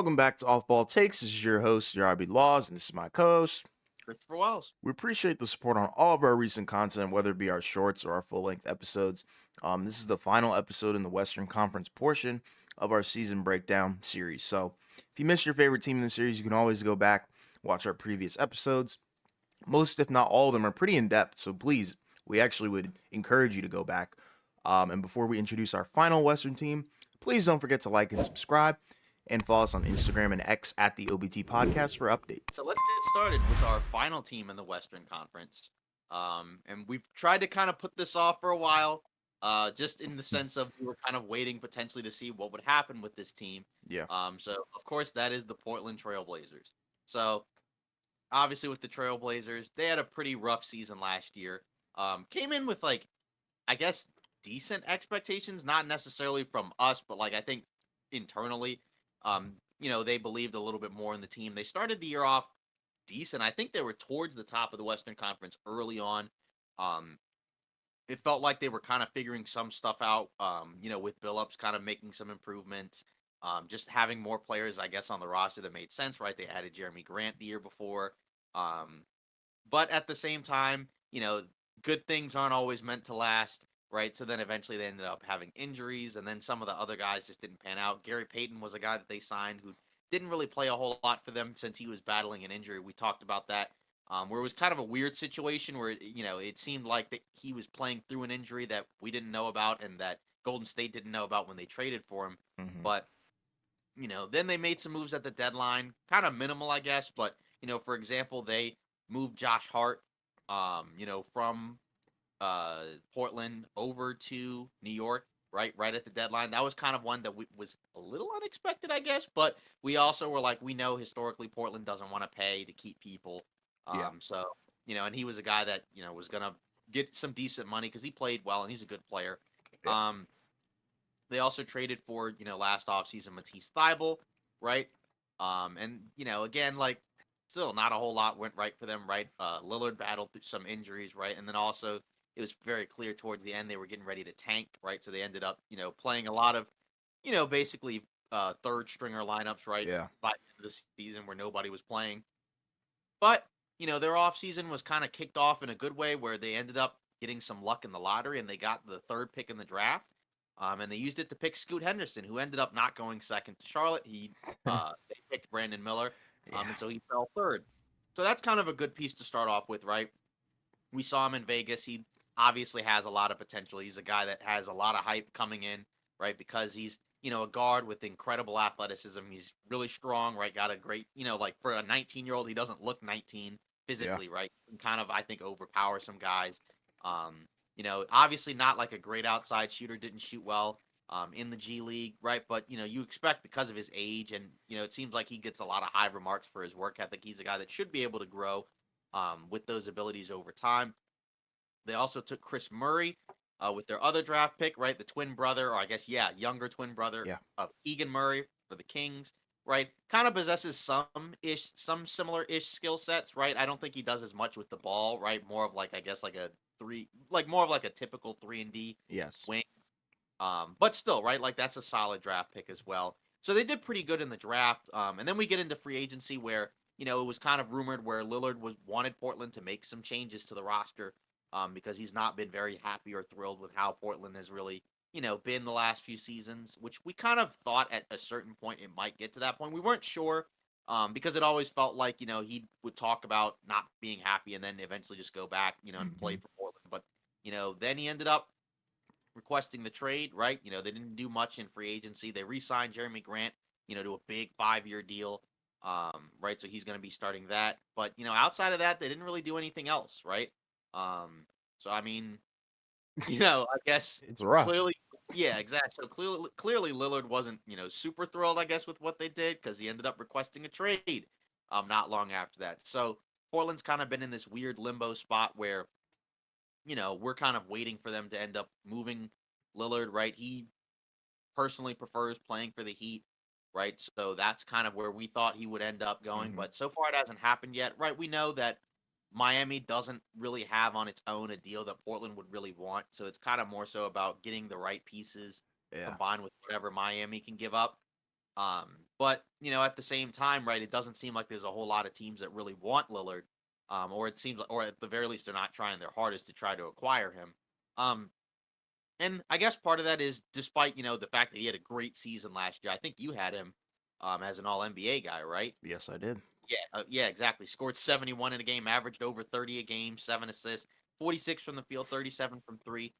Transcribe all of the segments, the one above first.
Welcome back to Off Ball Takes. This is your host, Yarby Laws, and this is my co-host. Christopher Wells. We appreciate the support on all of our recent content, whether it be our shorts or our full-length episodes. This is the final episode in the Western Conference portion of our season breakdown series. So, if you missed your favorite team in the series, you can always go back, watch our previous episodes. Most, if not all of them, are pretty in depth. So please, we actually would encourage you to go back. And before we introduce our final Western team, please don't forget to like and subscribe and follow us on Instagram and X at the OBT Podcast for updates. So let's get started with our final team in the Western Conference. And we've tried to kind of put this off for a while, just in the sense of we were kind of waiting potentially to see what would happen with this team. Yeah. So of course that is the Portland Trailblazers. So obviously with the Trailblazers, they had a pretty rough season last year. Came in with like, I guess, decent expectations, not necessarily from us, but like I think internally, they believed a little bit more in the team. They started the year off decent. I think they were towards the top of the Western Conference early on. Um, it felt like they were kind of figuring some stuff out. With Billups kind of making some improvements. Just having more players, I guess, on the roster that made sense, right? They added Jeremy Grant the year before. Um, but at the same time, good things aren't always meant to last, right? So then eventually they ended up having injuries, and then some of the other guys just didn't pan out. Gary Payton was a guy that they signed who didn't really play a whole lot for them since he was battling an injury. We talked about that, where it was kind of a weird situation where, it seemed like that he was playing through an injury that we didn't know about and that Golden State didn't know about when they traded for him. Mm-hmm. But then they made some moves at the deadline, kind of minimal, I guess. But for example, they moved Josh Hart, from Portland over to New York, right at the deadline. That was kind of one that was a little unexpected, I guess. But we also were like, we know historically Portland doesn't want to pay to keep people, Yeah. so and he was a guy that was gonna get some decent money because he played well and he's a good player. Yeah. They also traded for, last offseason Matisse Thybulle, right? And again, like still not a whole lot went right for them, right? Lillard battled through some injuries, right? And then also it was very clear towards the end they were getting ready to tank, right? So they ended up, playing a lot of, basically third stringer lineups, right? Yeah. By the end of the season where nobody was playing. But, their offseason was kind of kicked off in a good way where they ended up getting some luck in the lottery and they got the third pick in the draft. And they used it to pick Scoot Henderson, who ended up not going second to Charlotte. They picked Brandon Miller, Yeah. and so he fell third. So that's kind of a good piece to start off with, right? We saw him in Vegas. He obviously has a lot of potential. He's a guy that has a lot of hype coming in, right? Because he's, a guard with incredible athleticism. He's really strong, right? Got a great, like for a 19-year-old, he doesn't look 19 Yeah. physically, right? Can kind of, I think, overpower some guys. Obviously not like a great outside shooter, didn't shoot well in the G League, right? But, you expect because of his age and, it seems like he gets a lot of high remarks for his work ethic. He's a guy that should be able to grow with those abilities over time. They also took Chris Murray with their other draft pick, right? The twin brother, or I guess, yeah, younger twin brother Yeah. of Keegan Murray for the Kings, right? Kind of possesses some similar-ish skill sets, right? I don't think he does as much with the ball, right? More of like, I guess, like a three, like more of like a typical 3-and-D Yes. wing. But still, right? Like that's a solid draft pick as well. So they did pretty good in the draft. And then we get into free agency where, it was kind of rumored where Lillard wanted Portland to make some changes to the roster because he's not been very happy or thrilled with how Portland has really, been the last few seasons, which we kind of thought at a certain point it might get to that point. We weren't sure because it always felt like, he would talk about not being happy and then eventually just go back, and Mm-hmm. play for Portland. But, then he ended up requesting the trade, right? They didn't do much in free agency. They re-signed Jeremy Grant, to a big 5-year deal, right? So he's going to be starting that. But outside of that, they didn't really do anything else, right? So I mean, I guess It's rough. clearly, yeah, exactly. So clearly, Lillard wasn't, super thrilled, I guess, with what they did because he ended up requesting a trade, not long after that. So Portland's kind of been in this weird limbo spot where we're kind of waiting for them to end up moving Lillard, right? He personally prefers playing for the Heat, right? So that's kind of where we thought he would end up going, Mm-hmm. but so far it hasn't happened yet, right? We know that Miami doesn't really have on its own a deal that Portland would really want, so it's kind of more so about getting the right pieces Yeah. combined with whatever Miami can give up. But at the same time, right, it doesn't seem like there's a whole lot of teams that really want Lillard. Or it seems like, or at the very least, they're not trying their hardest to try to acquire him. Um, and I guess part of that is despite, the fact that he had a great season last year. I think you had him as an all NBA guy, right? Yes, I did. Yeah, exactly. Scored 71 in a game, averaged over 30 a game, 7 assists, 46 from the field, 37 from three.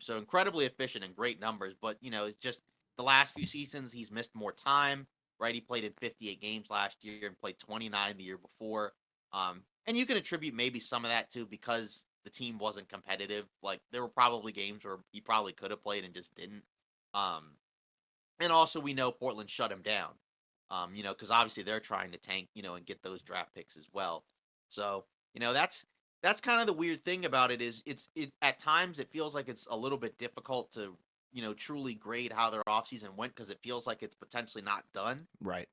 So incredibly efficient and great numbers. But, it's just the last few seasons he's missed more time, right? He played in 58 games last year and played 29 the year before. And you can attribute maybe some of that to because the team wasn't competitive. Like there were probably games where he probably could have played and just didn't. Um, and also, we know Portland shut him down, because obviously they're trying to tank, and get those draft picks as well. So, that's kind of the weird thing about it is it at times it feels like it's a little bit difficult to, truly grade how their offseason went because it feels like it's potentially not done. Right.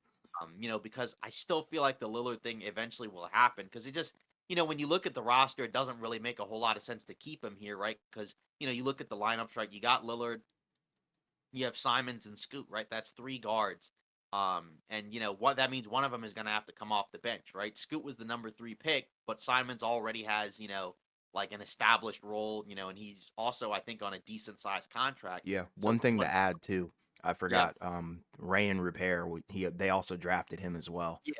Because I still feel like the Lillard thing eventually will happen because it just, when you look at the roster, it doesn't really make a whole lot of sense to keep him here, right? Because, you look at the lineups, right? You got Lillard, you have Simons and Scoot, right? That's three guards. And what that means, one of them is going to have to come off the bench, right? Scoot was the number three pick, but Simons already has, like an established role, and he's also, I think, on a decent sized contract. Yeah. So One the thing to one, add too, I yeah, forgot. Ray and Repair. They also drafted him as well. yeah,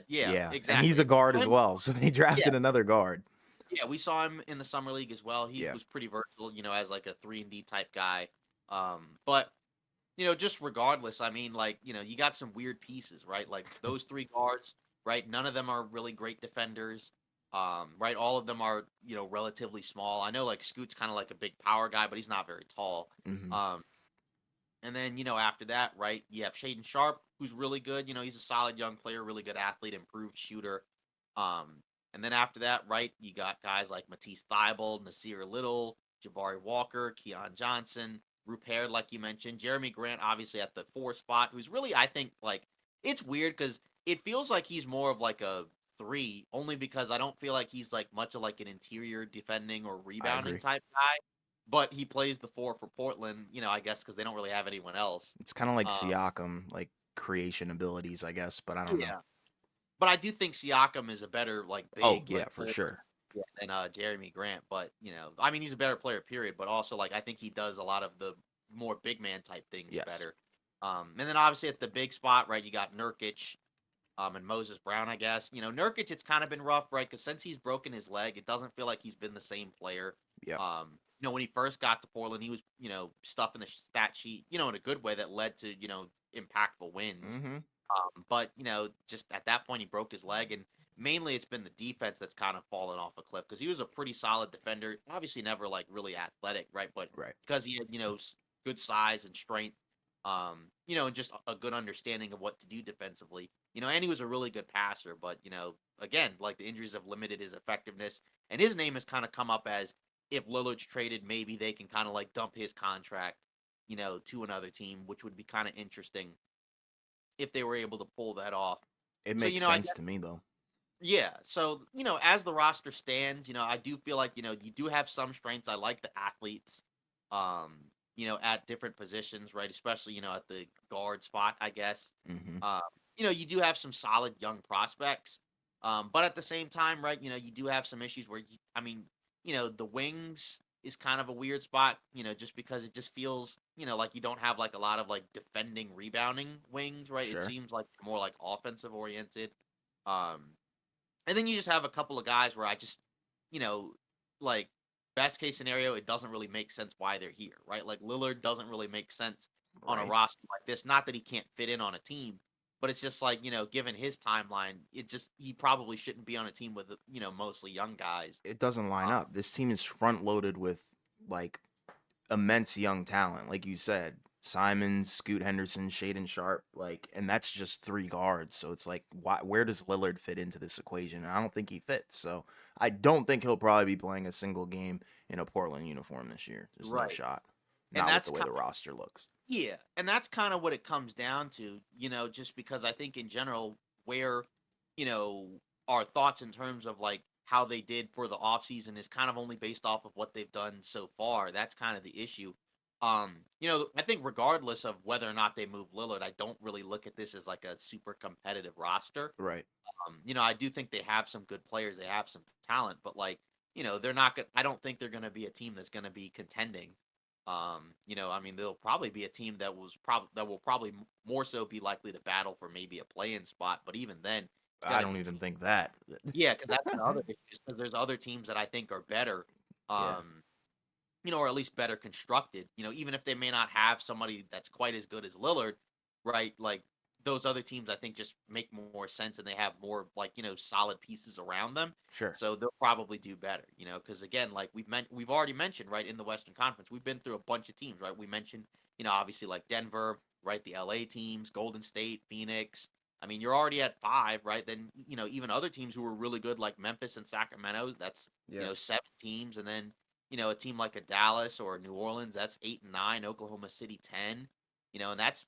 yeah, Yeah, and he's exactly. a And we guard saw as him, well. So they yeah, drafted another guard. yeah, we saw him in the summer league as well. He Yeah. was pretty versatile, as like a 3-and-D type guy. But just regardless, I mean, like, you got some weird pieces, right? Like those three guards, right? None of them are really great defenders. Right? All of them are, relatively small. I know like Scoot's kind of like a big power guy, but he's not very tall. Hmm. Um, and then, after that, right, you have Shaden Sharp, who's really good. He's a solid young player, really good athlete, improved shooter. Um, and then after that, right, you got guys like Matisse Thybulle, Nasir Little, Jabari Walker, Keon Johnson, Rupert, like you mentioned, Jeremy Grant, obviously at the four spot, who's really, I think, like, it's weird because it feels like he's more of like a three, only because I don't feel like he's like much of like an interior defending or I rebounding agree. type guy, but he plays the four for Portland, I guess because they don't really have anyone else. It's kind of like Um, Siakam, like creation abilities, I guess, but I don't know. yeah, but I do think Siakam is a better like Oh big yeah, like for forward sure. than Jeremy Grant. But I mean, he's a better player, period. But also, like, I think he does a lot of the more big man type things Yes. better. And then obviously at the big spot, right, you got Nurkic, and Moses Brown, I guess. Nurkic, it's kind of been rough, right? Because since he's broken his leg, it doesn't feel like he's been the same player. Yep. When he first got to Portland, he was, stuff in the stat sheet, in a good way that led to, impactful wins. Hmm. But just at that point, he broke his leg, and mainly it's been the defense that's kind of fallen off a cliff because he was a pretty solid defender. Obviously, never like really athletic, right? But Right. because he had good size and strength, and just a good understanding of what to do defensively, and he was a really good passer. But again, like the injuries have limited his effectiveness, and his name has kind of come up as if Lillard's traded, maybe they can kind of like dump his contract, to another team, which would be kind of interesting if they were able to pull that off. It So, makes I sense guess, to me though. yeah. So, as the roster stands, I do feel like, you do have some strengths. I like the athletes, at different positions, right? Especially, at the guard spot, I guess. Hmm. Um, you do have some solid young prospects. But at the same time, right, you do have some issues where, I mean, the wings is kind of a weird spot, just because it just feels, like you don't have like a lot of like defending, rebounding wings, right? It Sure. seems like more like offensive oriented. Um, and then you just have a couple of guys where I just, you know, like best case scenario, it doesn't really make sense why they're here, right? Like Lillard doesn't really make sense on a Right. roster like this. Not that he can't fit in on a team, but it's just like, given his timeline, he probably shouldn't be on a team with, mostly young guys. It doesn't line Uh, up. This team is front loaded with like immense young talent, like you said. Simons, Scoot Henderson, Shaden Sharp, like, and that's just three guards. So it's like, why? Where does Lillard fit into this equation? And I don't think he fits. So I don't think he'll probably be playing a single game in a Portland uniform this year. There's no right. shot. And Not with that's the way the roster looks. Yeah, and that's kind of what it comes down to, just because I think in general where, you know, our thoughts in terms of like how they did for the offseason is kind of only based off of what they've done so far. That's kind of the issue. I think regardless of whether or not they move Lillard, I don't really look at this as like a super competitive roster. Right. I do think they have some good players, they have some talent, but like, they're not gonna I don't think they're gonna be a team that's gonna be contending. I mean, they'll probably be a team that will probably more so be likely to battle for maybe a play-in spot, but even then, it's I gonna don't be even tough. think that. Yeah, because that's the other issue, because there's other teams that I think are better. Yeah. Um, or at least better constructed. Even if they may not have somebody that's quite as good as Lillard, right? Like those other teams, I think just make more sense and they have more like solid pieces around them. Sure. So they'll probably do better. Because again, like we've already mentioned, right, in the Western Conference, we've been through a bunch of teams, right? We mentioned, obviously like Denver, right, the LA teams, Golden State, Phoenix. I mean, you're already at five, right? Then even other teams who were really good, like Memphis and Sacramento. That's Yeah. seven teams, and then a team like a Dallas or New Orleans, that's 8 and 9, Oklahoma City 10, and that's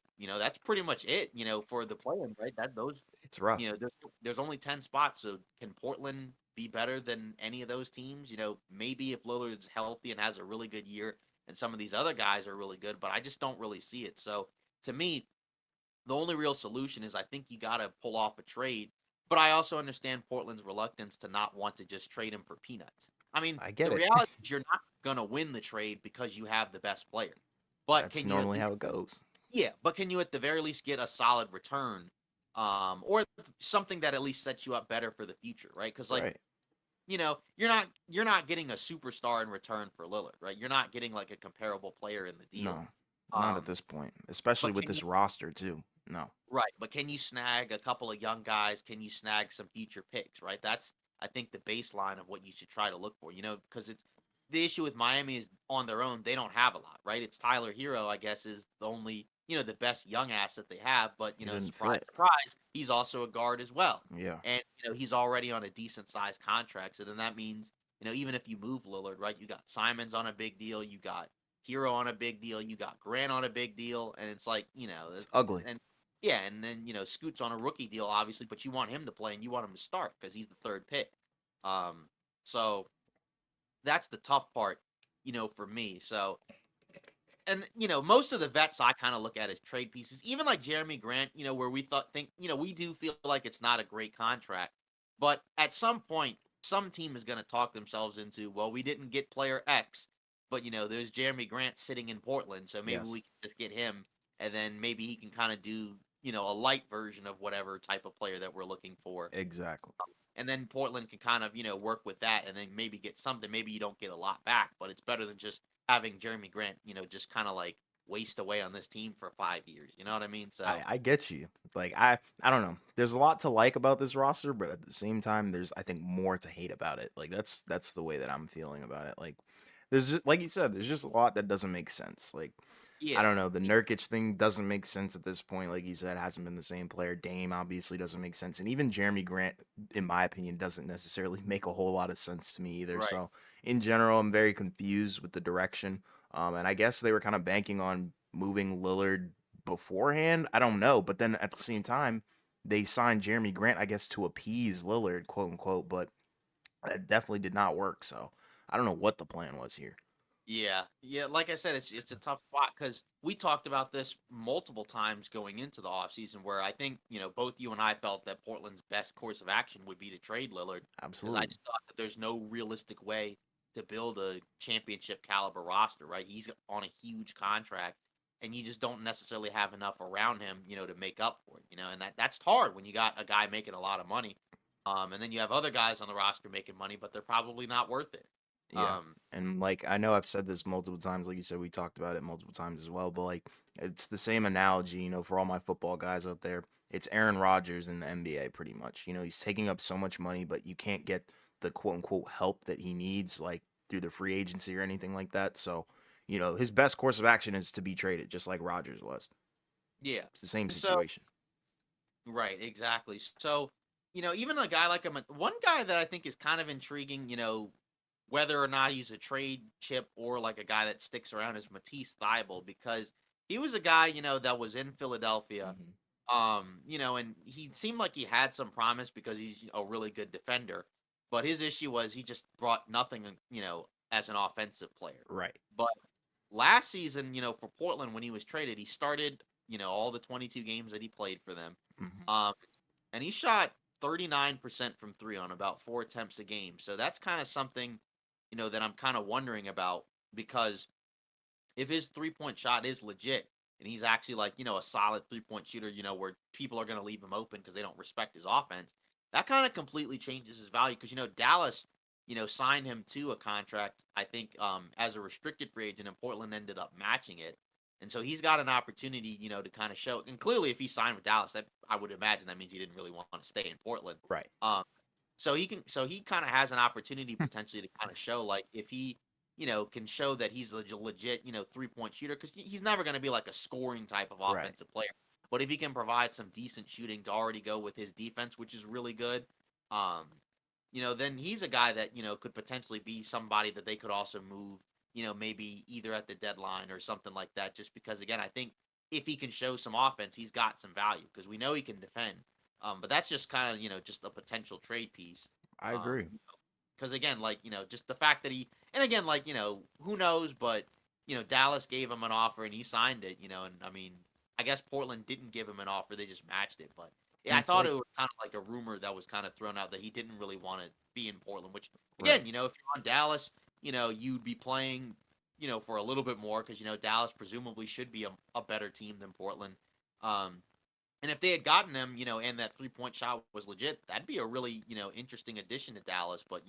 pretty much it, for the play-in, right? That those, It's rough. there's only 10 spots, so can Portland be better than any of those teams? Maybe if Lillard's healthy and has a really good year and some of these other guys are really good, but I just don't really see it. So, to me, the only real solution is I think you got to pull off a trade. But I also understand Portland's reluctance to not want to just trade him for peanuts. I mean, I the get it. reality is you're not going to win the trade because you have the best player. But That's can you at normally how least, it goes. yeah, but can you at the very least get a solid return, or something that at least sets you up better for the future, right? Because like, Right. you're not getting a superstar in return for Lillard, right? You're not getting like a comparable player in the deal. No. Not at Um, this point, especially but with can this roster too. No. Right, but can you snag a couple of young guys? Can you snag some future picks, right? That's, I think, the baseline of what you should try to look for, because it's the issue with Miami is on their own, they don't have a lot, right? It's Tyler Hero, I guess, is the only, the best young asset they have, but, He doesn't surprise, fit. surprise, he's also a guard as well. Yeah. And, he's already on a decent sized contract. So then that means, even if you move Lillard, right, you got Simons on a big deal, you got Hero on a big deal, you got Grant on a big deal, and it's like, It's ugly. and yeah, and then Scoot's on a rookie deal, obviously, but you want him to play and you want him to start because he's the third pick. Um, so that's the tough part, for me. So, and most of the vets I kind of look at as trade pieces, even like Jeremy Grant, where we we do feel like it's not a great contract, but at some point, some team is going to talk themselves into, well, we didn't get player X, but there's Jeremy Grant sitting in Portland, so maybe we Yes. can just get him, and then maybe he can kind of do a light version of whatever type of player that we're looking for, Exactly. and then Portland can kind of work with that, and then maybe get something. Maybe you don't get a lot back, but it's better than just having Jeremy Grant, just kind of like waste away on this team for 5 years. You know what I mean? So I get you. Like I don't know. There's a lot to like about this roster, but at the same time, there's I think more to hate about it. Like that's the way that I'm feeling about it. Like there's just like you said, there's just a lot that doesn't make sense. Like I yeah, don't know. The Nurkic thing doesn't make sense at this point. Like you said, hasn't been the same player. Dame obviously doesn't make sense, and even Jeremy Grant, in my opinion, doesn't necessarily make a whole lot of sense to me either. right. So in general, I'm very confused with the direction. And I guess they were kind of banking on moving Lillard beforehand. I don't know, but then at the same time, they signed Jeremy Grant, I guess, to appease Lillard, quote unquote. But that definitely did not work. So I don't know what the plan was here. Yeah, yeah. Like I said, it's a tough spot because we talked about this multiple times going into the offseason where I think both you and I felt that Portland's best course of action would be to trade Lillard because I Absolutely. just thought that there's no realistic way to build a championship caliber roster. Right, he's on a huge contract, and you just don't necessarily have enough around him, to make up for it. And that's hard when you got a guy making a lot of money, and then you have other guys on the roster making money, but they're probably not worth it. Yeah. Um, And like I know I've said this multiple times, like you said, we talked about it multiple times as well, but like it's the same analogy, for all my football guys out there. It's Aaron Rodgers in the NBA pretty much. He's taking up so much money, but you can't get the quote unquote help that he needs, like through the free agency or anything like that. So, his best course of action is to be traded, just like Rodgers was. yeah. It's the same So situation. right, exactly. So, even a guy like him, one guy that I think is kind of intriguing, whether or not he's a trade chip or like a guy that sticks around is Matisse Thybulle because he was a guy, that was in Philadelphia. Hmm. And he seemed like he had some promise because he's a really good defender. But his issue was he just brought nothing, as an offensive player. Right. last season, for Portland when he was traded, he started, all the 22 games that he played for them. Mhm. Um, and he shot 39% from three on about 4 attempts a game. So that's kind of something, that I'm kind of wondering about because if his 3-point shot is legit and he's actually like, a solid 3-point shooter, where people are going to leave him open because they don't respect his offense, that kind of completely changes his value because, Dallas, signed him to a contract, I think, as a restricted free agent, and Portland ended up matching it. And so he's got an opportunity, to kind of show. And clearly, if he signed with Dallas, that I would imagine that means he didn't really want to stay in Portland. Right. Um, so he kind of has an opportunity potentially to kind of show like if he can show that he's a legit, 3-point shooter because he's never going to be like a scoring type of Right. offensive player. But if he can provide some decent shooting to already go with his defense, which is really good, um, then he's a guy that, could potentially be somebody that they could also move, maybe either at the deadline or something like that. Just because, again, I think if he can show some offense, he's got some value because we know he can defend. But that's just kind of, just a potential trade piece. I Um, agree. because again, like, just the fact that he, and again, like, who knows, but, Dallas gave him an offer and he signed it, and I mean, I guess Portland didn't give him an offer, they just matched it. But yeah, And I it's thought like it was kind of like a rumor that was kind of thrown out that he didn't really want to be in Portland, which right. again, if you're on Dallas, you'd be playing, for a little bit more because, Dallas presumably should be a better team than Portland. Um, and if they had gotten him, and that 3-point shot was legit, that'd be a really, interesting addition to Dallas. But,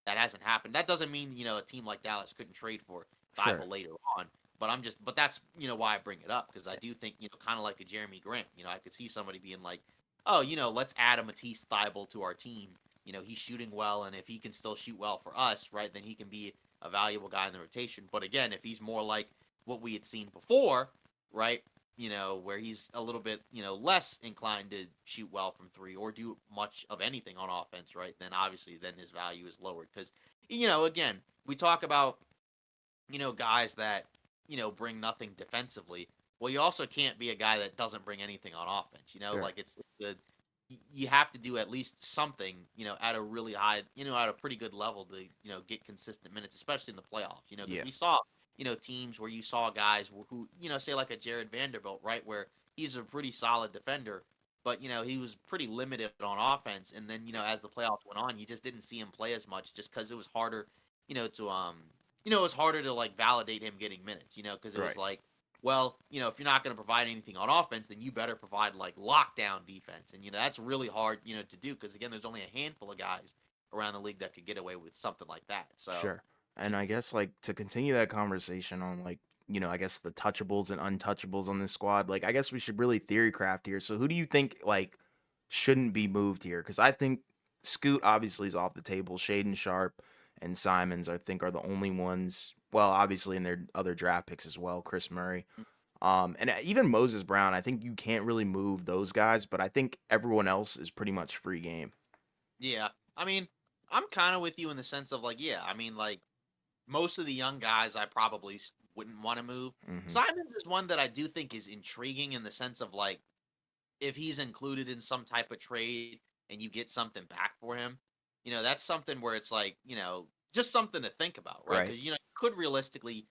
that hasn't happened. That doesn't mean, a team like Dallas couldn't trade for Sure. Thibault later on. But that's, why I bring it up because I do think, kind of like a Jeremy Grant, I could see somebody being like, oh, let's add a Matisse Thibault to our team. He's shooting well, and if he can still shoot well for us, right, then he can be a valuable guy in the rotation. But again, if he's more like what we had seen before, right, where he's a little bit, less inclined to shoot well from three or do much of anything on offense, right? Then obviously, then his value is lowered because, again, we talk about, guys that, bring nothing defensively. Well, you also can't be a guy that doesn't bring anything on offense. Sure. Like it's a you have to do at least something, at a really high, at a pretty good level to, get consistent minutes, especially in the playoffs. Because Yeah. we saw, teams where you saw guys who, say like a Jared Vanderbilt, right, where he's a pretty solid defender, but he was pretty limited on offense. And then, as the playoffs went on, you just didn't see him play as much, just because it was harder, to it was harder to like validate him getting minutes, because it was Right. like, well, if you're not going to provide anything on offense, then you better provide like lockdown defense. And, that's really hard, to do because, again, there's only a handful of guys around the league that could get away with something like that. So, Sure. And I guess like to continue that conversation on like, I guess the touchables and untouchables on this squad, like I guess we should really theory craft here. So who do you think like shouldn't be moved here? Because I think Scoot obviously is off the table. Shaden Sharp and Simons, I think, are the only ones. Well, obviously in their other draft picks as well, Chris Murray. And even Moses Brown, I think you can't really move those guys, but I think everyone else is pretty much free game. yeah. I mean, I'm kind of with you in the sense of like, yeah, I mean, like, most of the young guys I probably wouldn't want to move. Hmm. Simons is one that I do think is intriguing in the sense of like, if he's included in some type of trade and you get something back for him, that's something where it's like, just something to think about, right? Right. Because, you could realistically,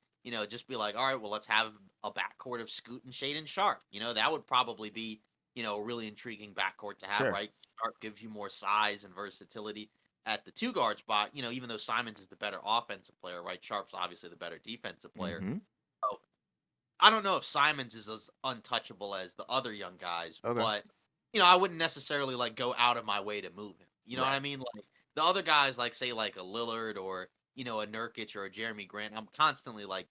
just be like, all right, well, let's have a backcourt of Scoot and Shaden Sharp. That would probably be, a really intriguing backcourt to have, Sure. right? Sharp gives you more size and versatility at the two guard spot, even though Simons is the better offensive player, right? Sharp's obviously the better defensive player. Hmm. So I don't know if Simons is as untouchable as the other young guys, Okay. but I wouldn't necessarily like go out of my way to move him. You know what I Right. mean? Like the other guys, like say like a Lillard or a Nurkic or a Jeremy Grant, I'm constantly like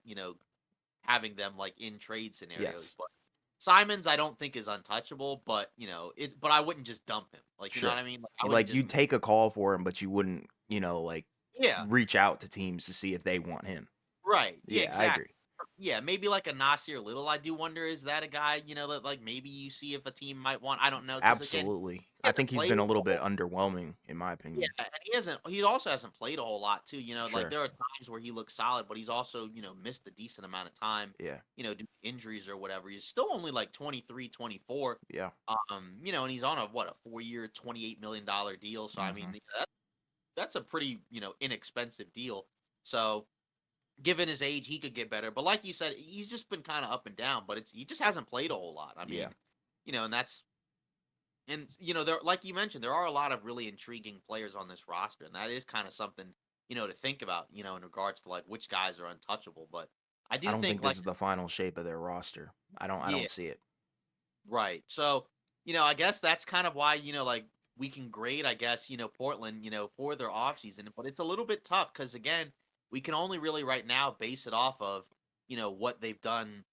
having them like in trade scenarios. Yes. But Simons, I don't think is untouchable, but it. But I wouldn't just dump him. Like you know what Sure. I mean? Like I wouldn't Like just you'd take a call for him, but you wouldn't, like yeah. reach out to teams to see if they want him. Right. Yeah, Yeah, I exactly. agree. Yeah, maybe like a Nasir Little. I do wonder is that a guy, that like maybe you see if a team might want. I don't know because again, Absolutely. he I hasn't think he's played been a a little bit whole. underwhelming in my Yeah, opinion. and he also hasn't played a whole lot too. Like Sure. there are times where he looks solid, but he's also missed a decent amount of time. Yeah. Due to injuries or whatever. He's still only like 23, 24. Yeah. And he's on a what a 4-year, $28 million deal. So I mean, Hmm. that's a pretty inexpensive deal. So given his age, he could get better. But like you said, he's just been kind of up and down. But he just hasn't played a whole lot. I Yeah, mean, and that's there, like you mentioned, there are a lot of really intriguing players on this roster, and that is kind of something to think about. In regards to like which guys are untouchable. But I I do don't think think this like is the final shape of their roster. I yeah, don't see it. right. So I guess that's kind of why like we can grade, I guess Portland for their offseason, but it's a little bit tough because again we can only really right now base it off of what they've done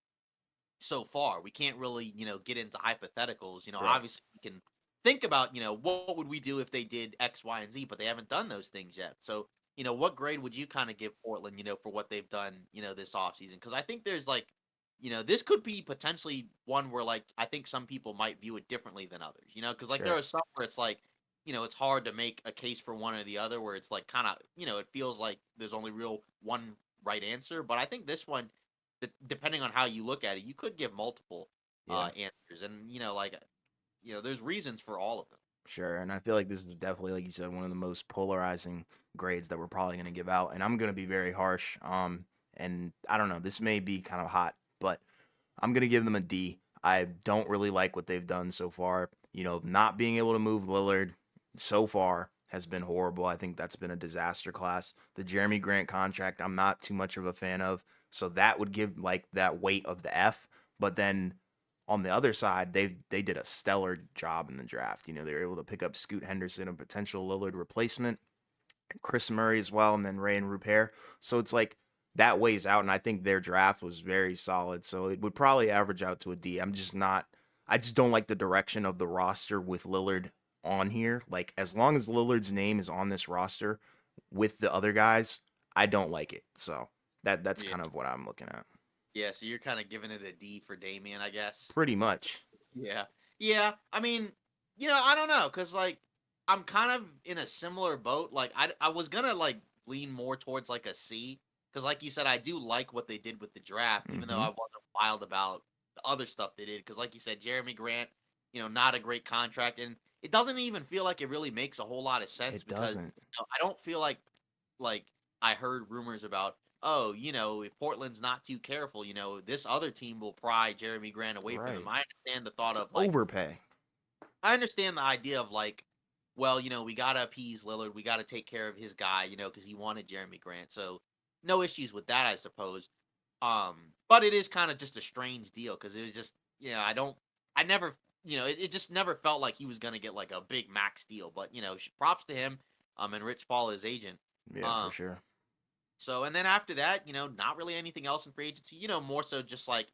so far. We can't really, get into hypotheticals. Right. Obviously we can think about, what would we do if they did X, Y, and Z, but they haven't done those things yet. So, what grade would you kind of give Portland, for what they've done, this offseason? Because I think there's like, this could be potentially one where like I think some people might view it differently than others, because like there Sure. are some where it's like, it's hard to make a case for one or the other where it's like kind of, it feels like there's only real one right answer. But I think this one, depending on how you look at it, you could give multiple Yeah. answers, and like there's reasons for all of them. Sure. And I feel like this is definitely, like you said, one of the most polarizing grades that we're probably going to give out. And I'm going to be very harsh. And I don't know, this may be kind of hot, but I'm going to give them a D. I don't really like what they've done so far. Not being able to move Lillard so far has been horrible. I think that's been a disaster class. The Jeremy Grant contract, I'm not too much of a fan of. So that would give like that weight of the F. But then on the other side, they did a stellar job in the draft. They were able to pick up Scoot Henderson, a potential Lillard replacement, Chris Murray as well, and then Ray and Rupert. So it's like that weighs out, and I think their draft was very solid. So it would probably average out to a D. I just don't like the direction of the roster with Lillard on here. Like as long as Lillard's name is on this roster with the other guys, I don't like it. So that's Yeah, kind of what I'm looking at. yeah. So you're kind of giving it a D for Damian, I guess. Pretty much. Yeah, yeah. I mean, I don't know, cause like I'm kind of in a similar boat. Like I was gonna like lean more towards like a C, cause like you said, I do like what they did with the draft, even though Mm-hmm. I wasn't wild about the other stuff they did. Cause like you said, Jeremy Grant, not a great contract, and it doesn't even feel like it really makes a whole lot of sense It because doesn't. I don't feel like I heard rumors about, oh, if Portland's not too careful, this other team will pry Jeremy Grant away from him. Right. I understand the thought It's of like, overpay. I understand the idea of like, well, we got to appease Lillard. We got to take care of his guy, because he wanted Jeremy Grant. So no issues with that, I suppose. But it is kind of just a strange deal because it was just, I never, it just never felt like he was going to get like a big max deal. But, props to him, and Rich Paul, his agent. Yeah, for Um, sure. so, and then after that, not really anything else in free agency. More so just like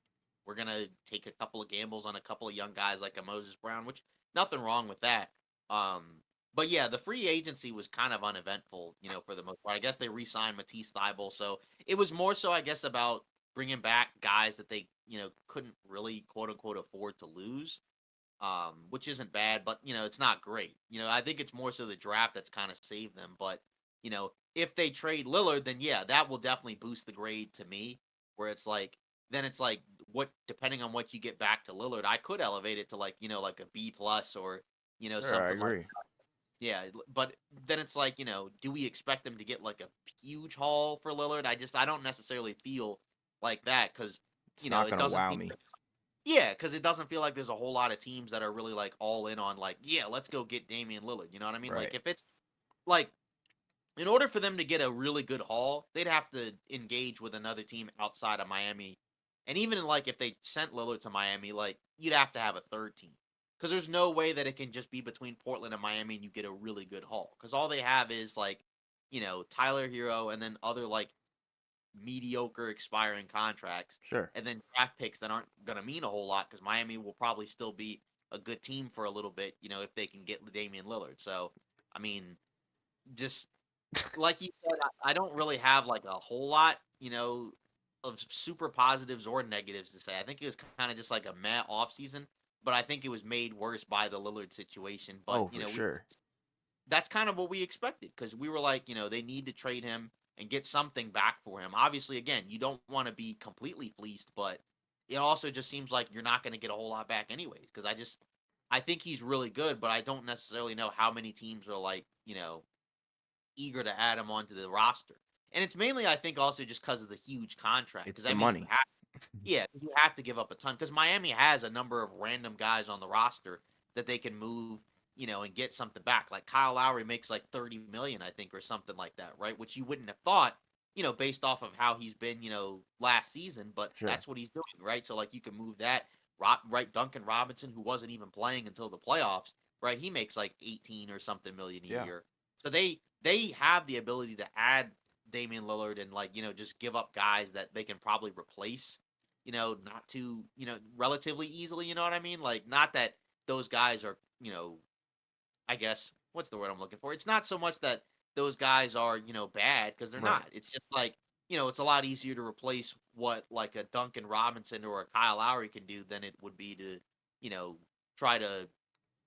we're gonna take a couple of gambles on a couple of young guys like a Moses Brown, which nothing wrong with that. But yeah, the free agency was kind of uneventful, for the most part. I guess they re-signed Matisse Thybulle, so it was more so, I guess, about bringing back guys that they, couldn't really quote unquote afford to lose. Which isn't bad, but it's not great. I think it's more so the draft that's kind of saved them. But if they trade Lillard, then yeah, that will definitely boost the grade to me. Where it's like, then it's like, what depending on what you get back to Lillard, I could elevate it to like like a B plus or Sure, I something like agree. yeah. But then it's like do we expect them to get like a huge haul for Lillard? I don't necessarily feel like that because It's not it gonna doesn't wow seem me. yeah, because it doesn't feel like there's a whole lot of teams that are really like all in on like, yeah, let's go get Damian Lillard. You know what I mean? Like Right. if it's like in order for them to get a really good haul, they'd have to engage with another team outside of Miami. And even like if they sent Lillard to Miami, like you'd have to have a third team. Because there's no way that it can just be between Portland and Miami and you get a really good haul. Because all they have is like, Tyler Hero and then other like mediocre expiring contracts, Sure. and then draft picks that aren't going to mean a whole lot because Miami will probably still be a good team for a little bit, if they can get Damian Lillard. So, I mean, just like you said, I don't really have like a whole lot, of super positives or negatives to say. I think it was kind of just like a meh offseason, but I think it was made worse by the Lillard situation. But, Oh, for we sure. that's kind of what we expected because we were like, they need to trade him and get something back for him. Obviously, again, you don't want to be completely fleeced, but it also just seems like you're not going to get a whole lot back anyways. Because I think he's really good, but I don't necessarily know how many teams are like, eager to add him onto the roster. And it's mainly, I think, also just because of the huge contract, It's because the that means money. yeah, 'cause you have to give up a ton. Because Miami has a number of random guys on the roster that they can move, and get something back. Like Kyle Lowry makes like 30 million, I think, or something like that, right? Which you wouldn't have thought, based off of how he's been, last season, but Sure. that's what he's doing, right? So like you can move that, right? Duncan Robinson, who wasn't even playing until the playoffs, right? He makes like 18 or something million a Yeah. year. So they have the ability to add Damian Lillard and like, just give up guys that they can probably replace, not too, relatively easily, you know what I mean? Like, not that those guys are, I guess, what's the word I'm looking for? It's not so much that those guys are, bad because they're Right. not. It's just like, it's a lot easier to replace what like a Duncan Robinson or a Kyle Lowry can do than it would be to, you know, try to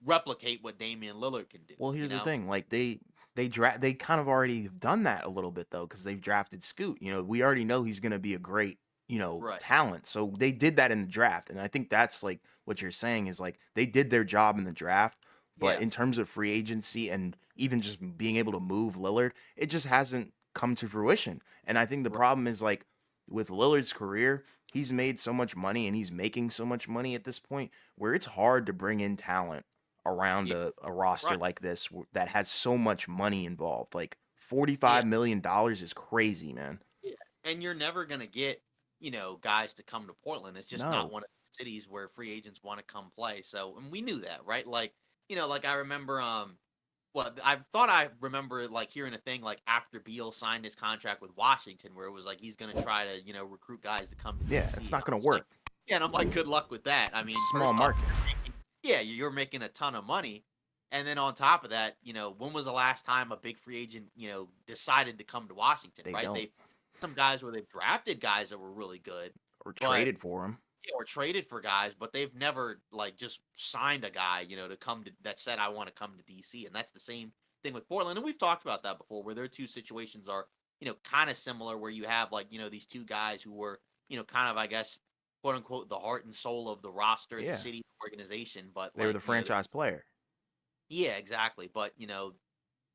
replicate what Damian Lillard can do, Well, you here's the know? thing. Like they kind of already have done that a little bit though, because they've drafted Scoot. We already know he's going to be a great Right. talent. So they did that in the draft, and I think that's like what you're saying is like they did their job in the draft. But Yeah. in terms of free agency and even just being able to move Lillard, it just hasn't come to fruition. And I think the Right. problem is like with Lillard's career, he's made so much money and he's making so much money at this point where it's hard to bring in talent around Yeah. a roster Right. like this that has so much money involved. Like Yeah. $45 million is crazy, man. Yeah, and you're never gonna get, guys to come to Portland. It's just not No. one of the cities where free agents want to come play. So, and we knew that, right? Like, like I remember, well, I thought I remember like hearing a thing like after Beal signed his contract with Washington, where it was like he's gonna try to, recruit guys to come to Yeah, DC, it's and not I'm going to just like, work. yeah, and I'm like, good luck with that. I It's mean, a small first off, market. yeah, you're making a ton of money. And then on top of that, when was the last time a big free agent, decided to come to Washington, They right? don't They've some guys where they've drafted guys that were really good, or but traded for him. or traded for guys, but they've never like just signed a guy, to come to that said I want to come to DC. And that's the same thing with Portland. And we've talked about that before, where their two situations are, kind of similar, where you have like, these two guys who were, kind of, I guess, quote unquote, the heart and soul of the roster, the Yeah, city organization, but they were like, the franchise player. yeah, exactly. But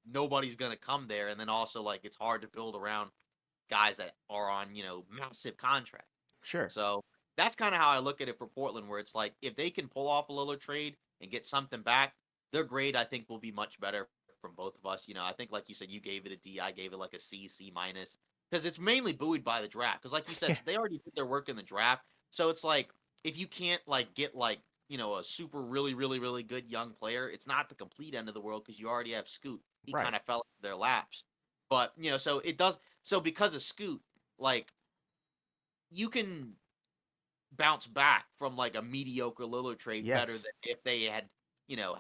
nobody's gonna come there, and then also like it's hard to build around guys that are on massive contract. Sure. So that's kind of how I look at it for Portland, where it's like if they can pull off a Lillard trade and get something back, their grade I think will be much better from both of us. I think like you said, you gave it a D, I gave it like a C, C minus, because it's mainly buoyed by the draft. Because like you said, Yeah. so they already did their work in the draft. So it's like if you can't like get like a super really really really good young player, it's not the complete end of the world because you already have Scoot. He Right. kind of fell into their laps, but so it does. So because of Scoot, like you can bounce back from like a mediocre Lillard trade better Yes. than if they had,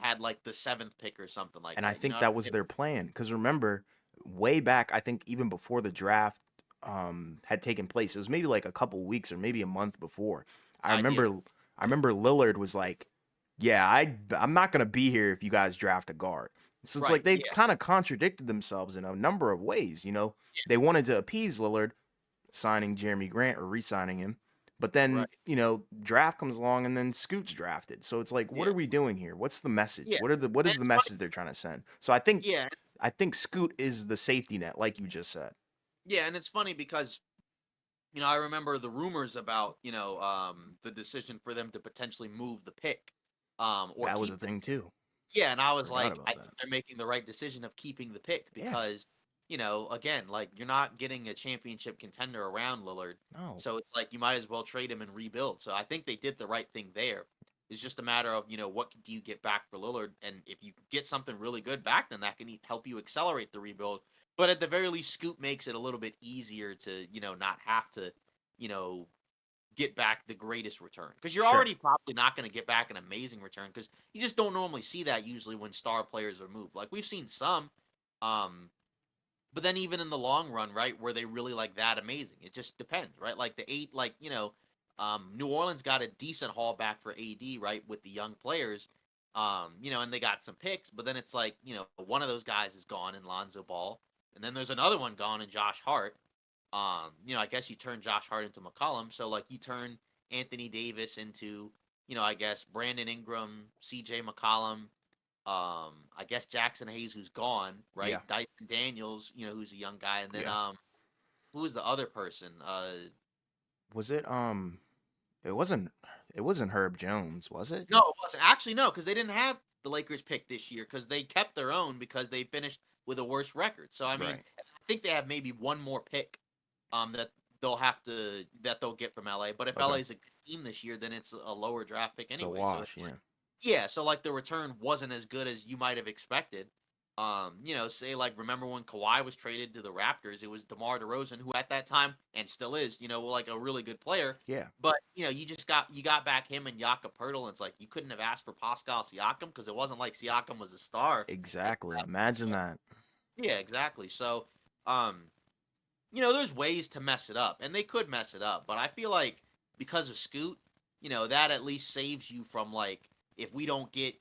had like the seventh pick or something like And I that. You know think what that I was mean? their plan. Because remember, way back, I think even before the draft had taken place, it was maybe like a couple weeks or maybe a month before. I Yeah, remember, I remember Lillard was like, "Yeah, I'm not gonna be here if you guys draft a guard." So it's like right. they've Yeah, kind of contradicted themselves in a number of ways. They wanted to appease Lillard, signing Jeremy Grant or re-signing him. But then, right. draft comes along and then Scoot's drafted. So it's like, what Yeah, are we doing here? What's the message? yeah. What And is the it's funny. message they're trying to send? So Yeah, I think Scoot is the safety net, like you just said. yeah, and it's funny because I remember the rumors about the decision for them to potentially move the pick, or That was keep a the thing too. yeah, and I was Forgot like, about I that. think they're making the right decision of keeping the pick Yeah. because, again, like you're not getting a championship contender around Lillard. No. So it's like you might as well trade him and rebuild. So I think they did the right thing there. It's just a matter of, what do you get back for Lillard? And if you get something really good back, then that can help you accelerate the rebuild. But at the very least, Scoop makes it a little bit easier to, not have to, you know, get back the greatest return because you're Sure. already probably not going to get back an amazing return because you just don't normally see that usually when star players are moved. Like we've seen some, um, but then even in the long run, right, where they really like that amazing, it just depends, right? Like the eight, like New Orleans got a decent haul back for AD, right, with the young players, and they got some picks, but then it's like one of those guys is gone in Lonzo Ball, and then there's another one gone in Josh Hart. I guess you turn Josh Hart into McCollum. So like you turn Anthony Davis into, I guess Brandon Ingram, CJ McCollum, I guess Jackson Hayes, who's gone, right? Yeah. Dyson Daniels, who's a young guy, and then Yeah. who was the other person? Was it it wasn't it wasn't Herb Jones, was it? No, it wasn't. Actually, no, because they didn't have the Lakers pick this year because they kept their own because they finished with a worse record. So I mean, Right. I think they have maybe one more pick that they'll get from LA. But if Okay. LA is a good team this year, then it's a lower draft pick It's a anyway. So wash, it's like, yeah. yeah, so like the return wasn't as good as you might have expected. Say like remember when Kawhi was traded to the Raptors, it was DeMar DeRozan, who at that time and still is, like a really good player. Yeah. But you got back him and Jakob Poeltl, and it's like you couldn't have asked for Pascal Siakam because it wasn't like Siakam was a star. At Exactly. that Imagine point. that. Yeah, exactly. So, um, there's ways to mess it up, and they could mess it up. But I feel like because of Scoot, that at least saves you from like if we don't get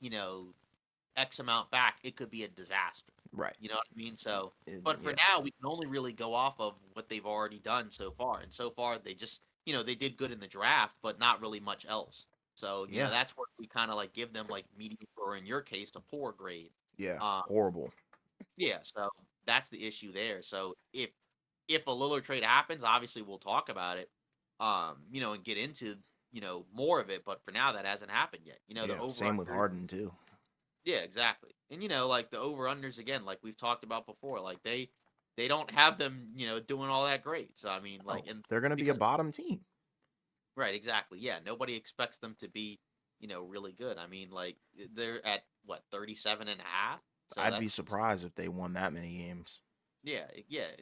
X amount back, it could be a disaster. Right. You know what I mean? So, but for Yeah. now, we can only really go off of what they've already done so far. And so far, they just, they did good in the draft, but not really much else. So, Yeah. that's where we kind of like give them like mediocre, or in your case, a poor grade. Yeah. Um, Horrible. yeah, so that's the issue there. So if a Lillard trade happens, obviously we'll talk about it, and get into more of it. But for now, that hasn't happened yet. The Yeah. over Same with under. Harden too. Yeah, exactly. And like the over unders again, like we've talked about before, like they don't have them, doing all that great. So I mean, like, Oh, and they're gonna be a because bottom team. right, exactly. Yeah, nobody expects them to be, really good. I mean, like they're at what 37.5. So I'd be that's surprised if they won that many games. yeah.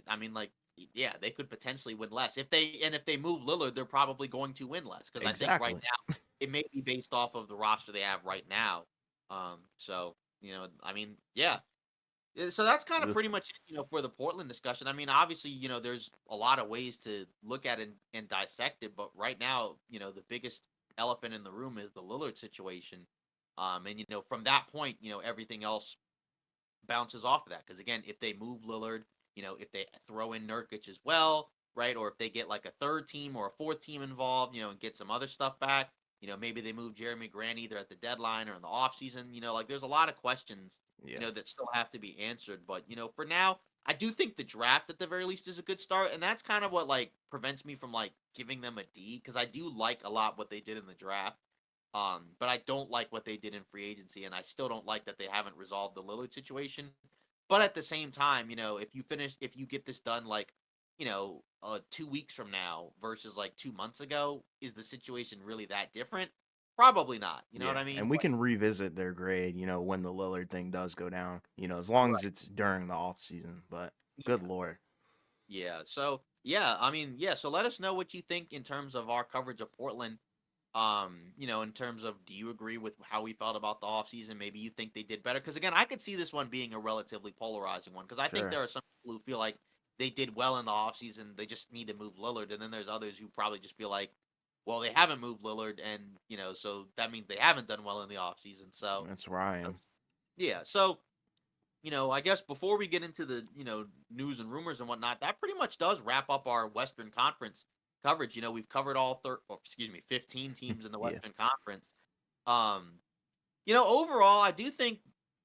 I mean, like yeah, they could potentially win less if they move Lillard, they're probably going to win less because I think right Exactly. now it may be based off of the roster they have right now. So I mean, yeah. So that's kind of Ugh. pretty much it, for the Portland discussion. I mean, obviously, there's a lot of ways to look at it and dissect it, but right now, the biggest elephant in the room is the Lillard situation. And from that point, everything else bounces off of that. Because again, if they move Lillard, if they throw in Nurkic as well, right, or if they get like a third team or a fourth team involved, and get some other stuff back, maybe they move Jeremy Grant either at the deadline or in the offseason. Like there's a lot of questions, Yeah. that still have to be answered. But for now, I do think the draft at the very least is a good start, and that's kind of what like prevents me from like giving them a D because I do like a lot what they did in the draft. But I don't like what they did in free agency, and I still don't like that they haven't resolved the Lillard situation. But at the same time, if you get this done like, 2 weeks from now versus like 2 months ago, is the situation really that different? Probably not. You know what Yeah. I mean? And we can revisit their grade, when the Lillard thing does go down, as long as Right. it's during the off season. But good Yeah. lord. Yeah. So yeah, I mean, yeah. So let us know what you think in terms of our coverage of Portland. In terms of do you agree with how we felt about the offseason? Maybe you think they did better. Because again, I could see this one being a relatively polarizing one. Because I think Sure. there are some people who feel like they did well in the offseason. They just need to move Lillard. And then there's others who probably just feel like, well, they haven't moved Lillard, and so that means they haven't done well in the offseason. So That's where I uh, am. yeah. So I guess before we get into the, news and rumors and whatnot, that pretty much does wrap up our Western Conference coverage. We've covered excuse me, 15 teams in the Yeah. Western Conference. Um, overall, I do think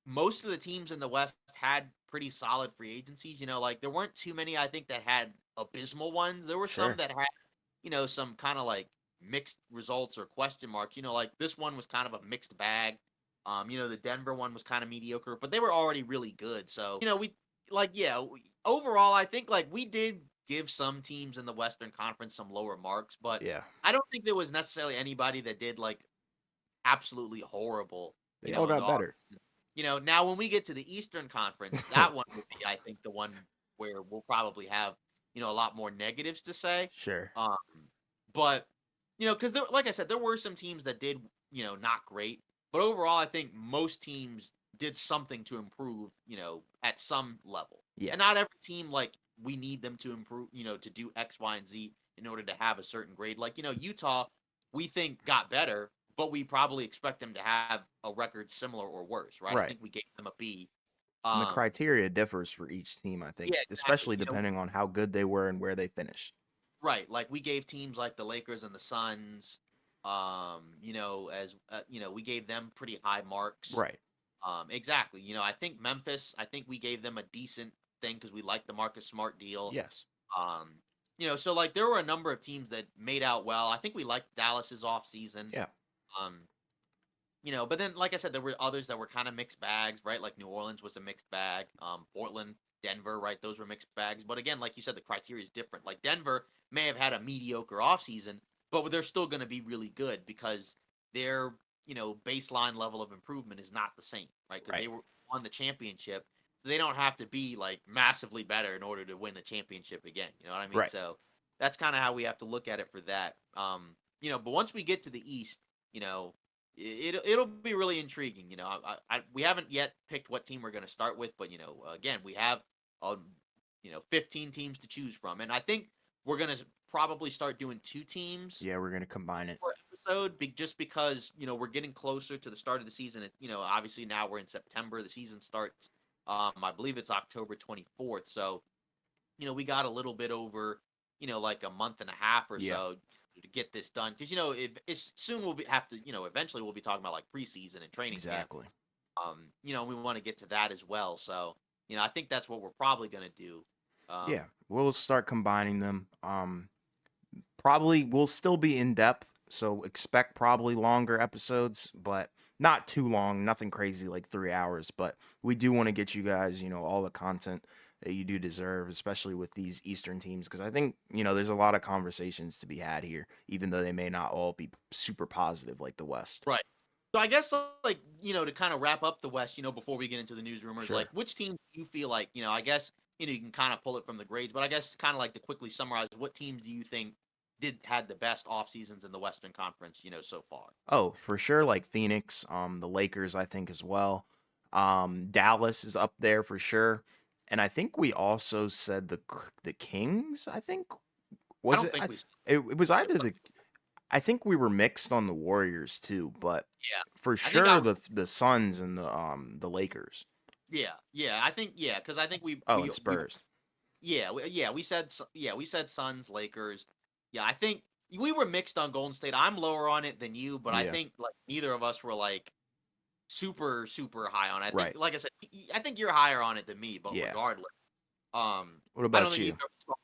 most of the teams in the West had pretty solid free agencies. Like there weren't too many, I think, that had abysmal ones. There were some Sure. that had, some kind of like mixed results or question marks. Like this one was kind of a mixed bag. The Denver one was kind of mediocre, but they were already really good. So, we like, yeah, overall, I think like we did give some teams in the Western Conference some lower marks, but Yeah. I don't think there was necessarily anybody that did like absolutely horrible, They all in the got off. better. Now when we get to the Eastern Conference, that one will be, I think, the one where we'll probably have, a lot more negatives to say. Sure. Um, but because there, like I said, there were some teams that did, not great, but overall, I think most teams did something to improve, at some level, Yeah. and not every team like we need them to improve, to do X, Y, and Z in order to have a certain grade. Like Utah, we think got better, but we probably expect them to have a record similar or worse, right? I Right. think we gave them a B. And the Um, criteria differs for each team, I think, yeah, exactly. especially depending on how good they were and where they finished. Right. Like we gave teams like the Lakers and the Suns, as we gave them pretty high marks. Right. Exactly. I think Memphis, I think we gave them a decent thing because we liked the Marcus Smart deal. Yes. Um, So like there were a number of teams that made out well. I think we liked Dallas's off season. Yeah. Um, but then like I said, there were others that were kind of mixed bags, right? Like New Orleans was a mixed bag. Portland, Denver, right? Those were mixed bags. But again, like you said, the criteria is different. Like Denver may have had a mediocre offseason, but they're still going to be really good because their, baseline level of improvement is not the same, right? Because Right. they were on the championship. So they don't have to be like massively better in order to win a championship again. You know what I mean? Right. So that's kind of how we have to look at it for that. But once we get to the East, it'll be really intriguing. We haven't yet picked what team we're going to start with, but again, we have 15 teams to choose from, and I think we're going to probably start doing two teams Yeah, we're gonna combine it. per episode, just because we're getting closer to the start of the season. Obviously now we're in September. The season starts. I believe it's October 24th. So we got a little bit over, like a month and a half or Yeah. so to get this done. Because it's soon have to, eventually we'll be talking about like preseason and training camp. Exactly. We want to get to that as well. So, I think that's what we're probably gonna do. Um, Yeah, we'll start combining them. Probably we'll still be in depth, so expect probably longer episodes, but not too long, nothing crazy like 3 hours. But we do want to get you guys, all the content that you do deserve, especially with these Eastern teams, because I think, there's a lot of conversations to be had here, even though they may not all be super positive like the West. right. So I guess like to kind of wrap up the West, before we get into the news rumors, like Sure. which team do you feel like I guess you can kind of pull it from the grades, but I guess kind of like to quickly summarize, what teams do you think had the best off seasons in the Western Conference, so far? Oh, for sure, like Phoenix, the Lakers, I think as well. Dallas is up there for sure, and I think we also said the Kings. I think I was don't it? think we. It was either the. I think we were mixed on the Warriors too, but Yeah, for I think I sure the Suns and the Lakers. yeah, I think because I think Oh, and Spurs. we said Suns, Lakers. Yeah, I think we were mixed on Golden State. I'm lower on it than you, but I Yeah, think like neither of us were like super super high on it. I think right. like I said, I think you're higher on it than me, but Yeah. regardless, What I don't about think either you? of us saw.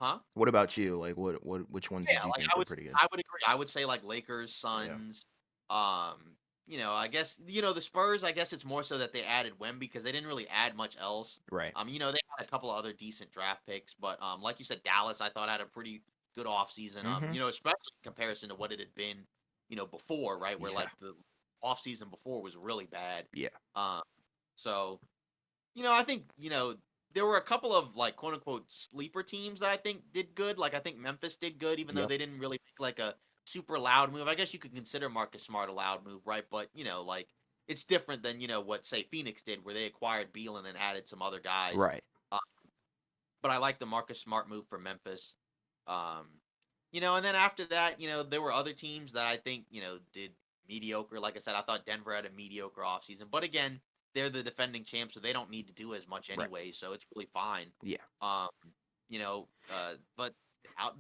Huh? What about you? Like, which ones Yeah, did you like think were pretty good? I would agree. I would say like Lakers, Yeah. Suns. I guess the Spurs. I guess it's more so that they added Wemby because they didn't really add much else. Right. They had a couple of other decent draft picks, but like you said, Dallas I thought had a pretty good offseason. Mm-hmm. Especially in comparison to what it had been, before, right? Where Yeah. like the offseason before was really bad. Yeah. Um, so I think, there were a couple of like quote unquote sleeper teams that I think did good. Like I think Memphis did good, even though Yep. they didn't really make like a super loud move. I guess you could consider Marcus Smart a loud move, right? But like it's different than what say Phoenix did, where they acquired Beal and then added some other guys. Right. Uh, but I like the Marcus Smart move for Memphis. Um, and then after that, there were other teams that I think, did mediocre. Like I said, I thought Denver had a mediocre offseason. But again, they're the defending champs, so they don't need to do as much Right. anyway. So it's really fine. Yeah. Um, but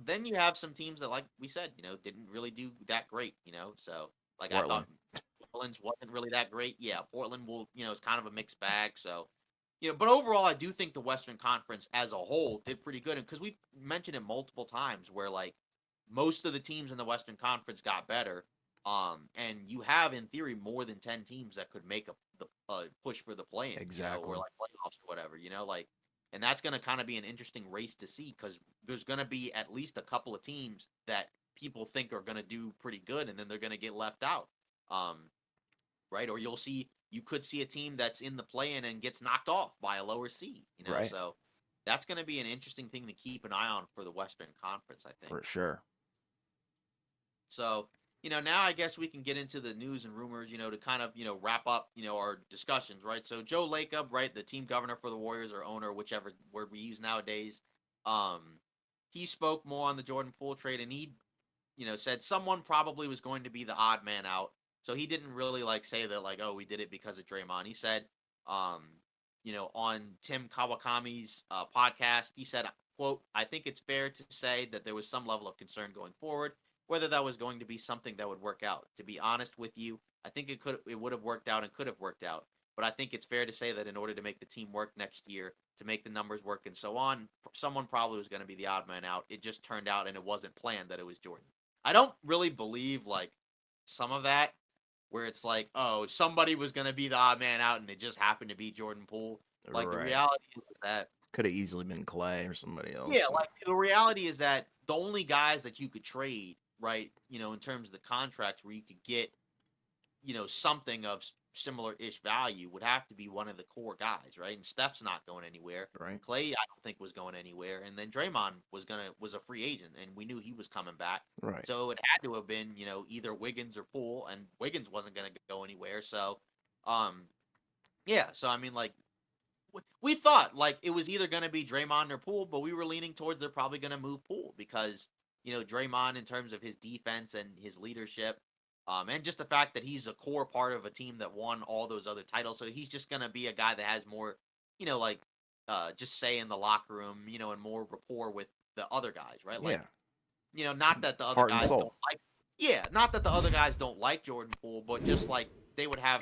then you have some teams that, like we said, didn't really do that great. So like I Portland. thought Portland's wasn't really that great. Yeah, Portland will, is kind of a mixed bag. So but overall, I do think the Western Conference as a whole did pretty good, because we've mentioned it multiple times where like most of the teams in the Western Conference got better. And you have in theory more than 10 teams that could make the push for the play-in, or Exactly. like playoffs or whatever, like, and that's going to kind of be an interesting race to see because there's going to be at least a couple of teams that people think are going to do pretty good, and then they're going to get left out. Um, right? Or you could see a team that's in the play-in and gets knocked off by a lower seed, Right. So that's going to be an interesting thing to keep an eye on for the Western Conference, I think. For sure. So, now I guess we can get into the news and rumors, to kind of, wrap up, our discussions, right? So Joe Lacob, right, the team governor for the Warriors or owner, whichever word we use nowadays, um, he spoke more on the Jordan Poole trade, and he, said someone probably was going to be the odd man out. So he didn't really like say that like, oh, we did it because of Draymond. He said, um, on Tim Kawakami's podcast, he said, quote, I think it's fair to say that there was some level of concern going forward, whether that was going to be something that would work out. To be honest with you, I think it would have worked out and could have worked out. But I think it's fair to say that in order to make the team work next year, to make the numbers work and so on, someone probably was going to be the odd man out. It just turned out and it wasn't planned that it was Jordan. I don't really believe like some of that where it's like, oh, somebody was going to be the odd man out and it just happened to be Jordan Poole. Like the Right. reality is that Could have easily been Clay or somebody yeah, else. So. like the reality is that the only guys that you could trade, right, in terms of the contracts where you could get, something of similar-ish value would have to be one of the core guys, right? And Steph's not going anywhere. Right. Clay, I don't think was going anywhere, and then Draymond was a free agent, and we knew he was coming back. Right. So it had to have been, either Wiggins or Poole, and Wiggins wasn't going to go anywhere. So, um, yeah. So I mean, like we thought like it was either going to be Draymond or Poole, but we were leaning towards they're probably going to move Poole because Draymond in terms of his defense and his leadership, and just the fact that he's a core part of a team that won all those other titles, so he's just going to be a guy that has more, like just say in the locker room, and more rapport with the other guys, right? Like Yeah. not that the other Heart and guys don't soul. like yeah, not that the other guys don't like Jordan Poole, but just like they would have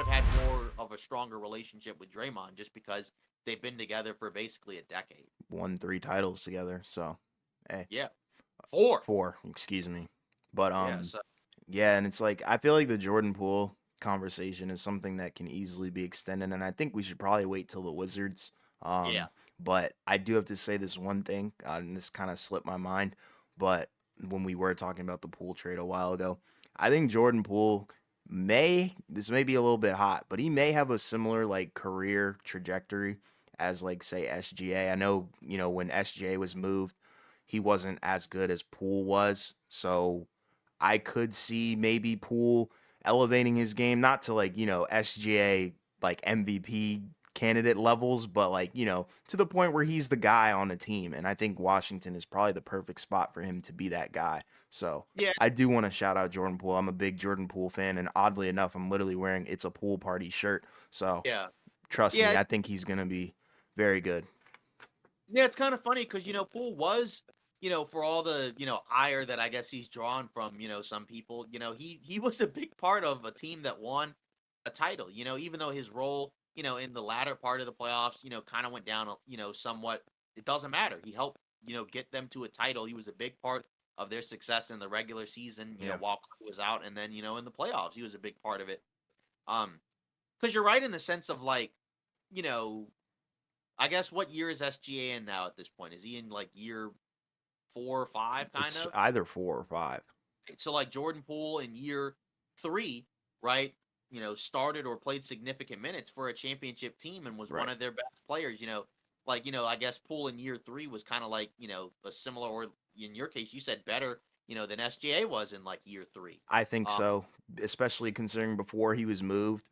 had more of a stronger relationship with Draymond just because they've been together for basically a decade. Won 3 titles together. So, hey, Yeah. 4. 4. Excuse me. But Yeah, so yeah, and it's like I feel like the Jordan Poole conversation is something that can easily be extended, and I think we should probably wait till the Wizards. yeah. But I do have to say this one thing, and this kind of slipped my mind. But when we were talking about the Poole trade a while ago, I think Jordan Poole this may be a little bit hot, but he may have a similar like career trajectory as like say SGA. I know when SGA was moved, he wasn't as good as Poole was, so I could see maybe Poole elevating his game, not to like, SGA like MVP candidate levels, but like, to the point where he's the guy on the team. And I think Washington is probably the perfect spot for him to be that guy. So Yeah, I do want to shout out Jordan Poole. I'm a big Jordan Poole fan, and oddly enough, I'm literally wearing It's a Pool Party shirt. So yeah. trust me, Yeah, I think he's gonna be very good. yeah, it's kind of funny because Poole was, for all the ire that I guess he's drawn from some people, he was a big part of a team that won a title. Even though his role in the latter part of the playoffs kind of went down somewhat. It doesn't matter. He helped get them to a title. He was a big part of their success in the regular season. Yeah. While Clay was out, and then in the playoffs he was a big part of it. Um, because you're right in the sense of like you know I guess what year is SGA in now at this point? Is he in like year 4 or 5 kind It's of? either 4 or 5. So like Jordan Poole in year 3, right? Started or played significant minutes for a championship team and was one Right. of their best players, like I guess Poole in year 3 was kind of like, a similar or in your case you said better, than SGA was in like year 3. I think Um so, especially considering before he was moved,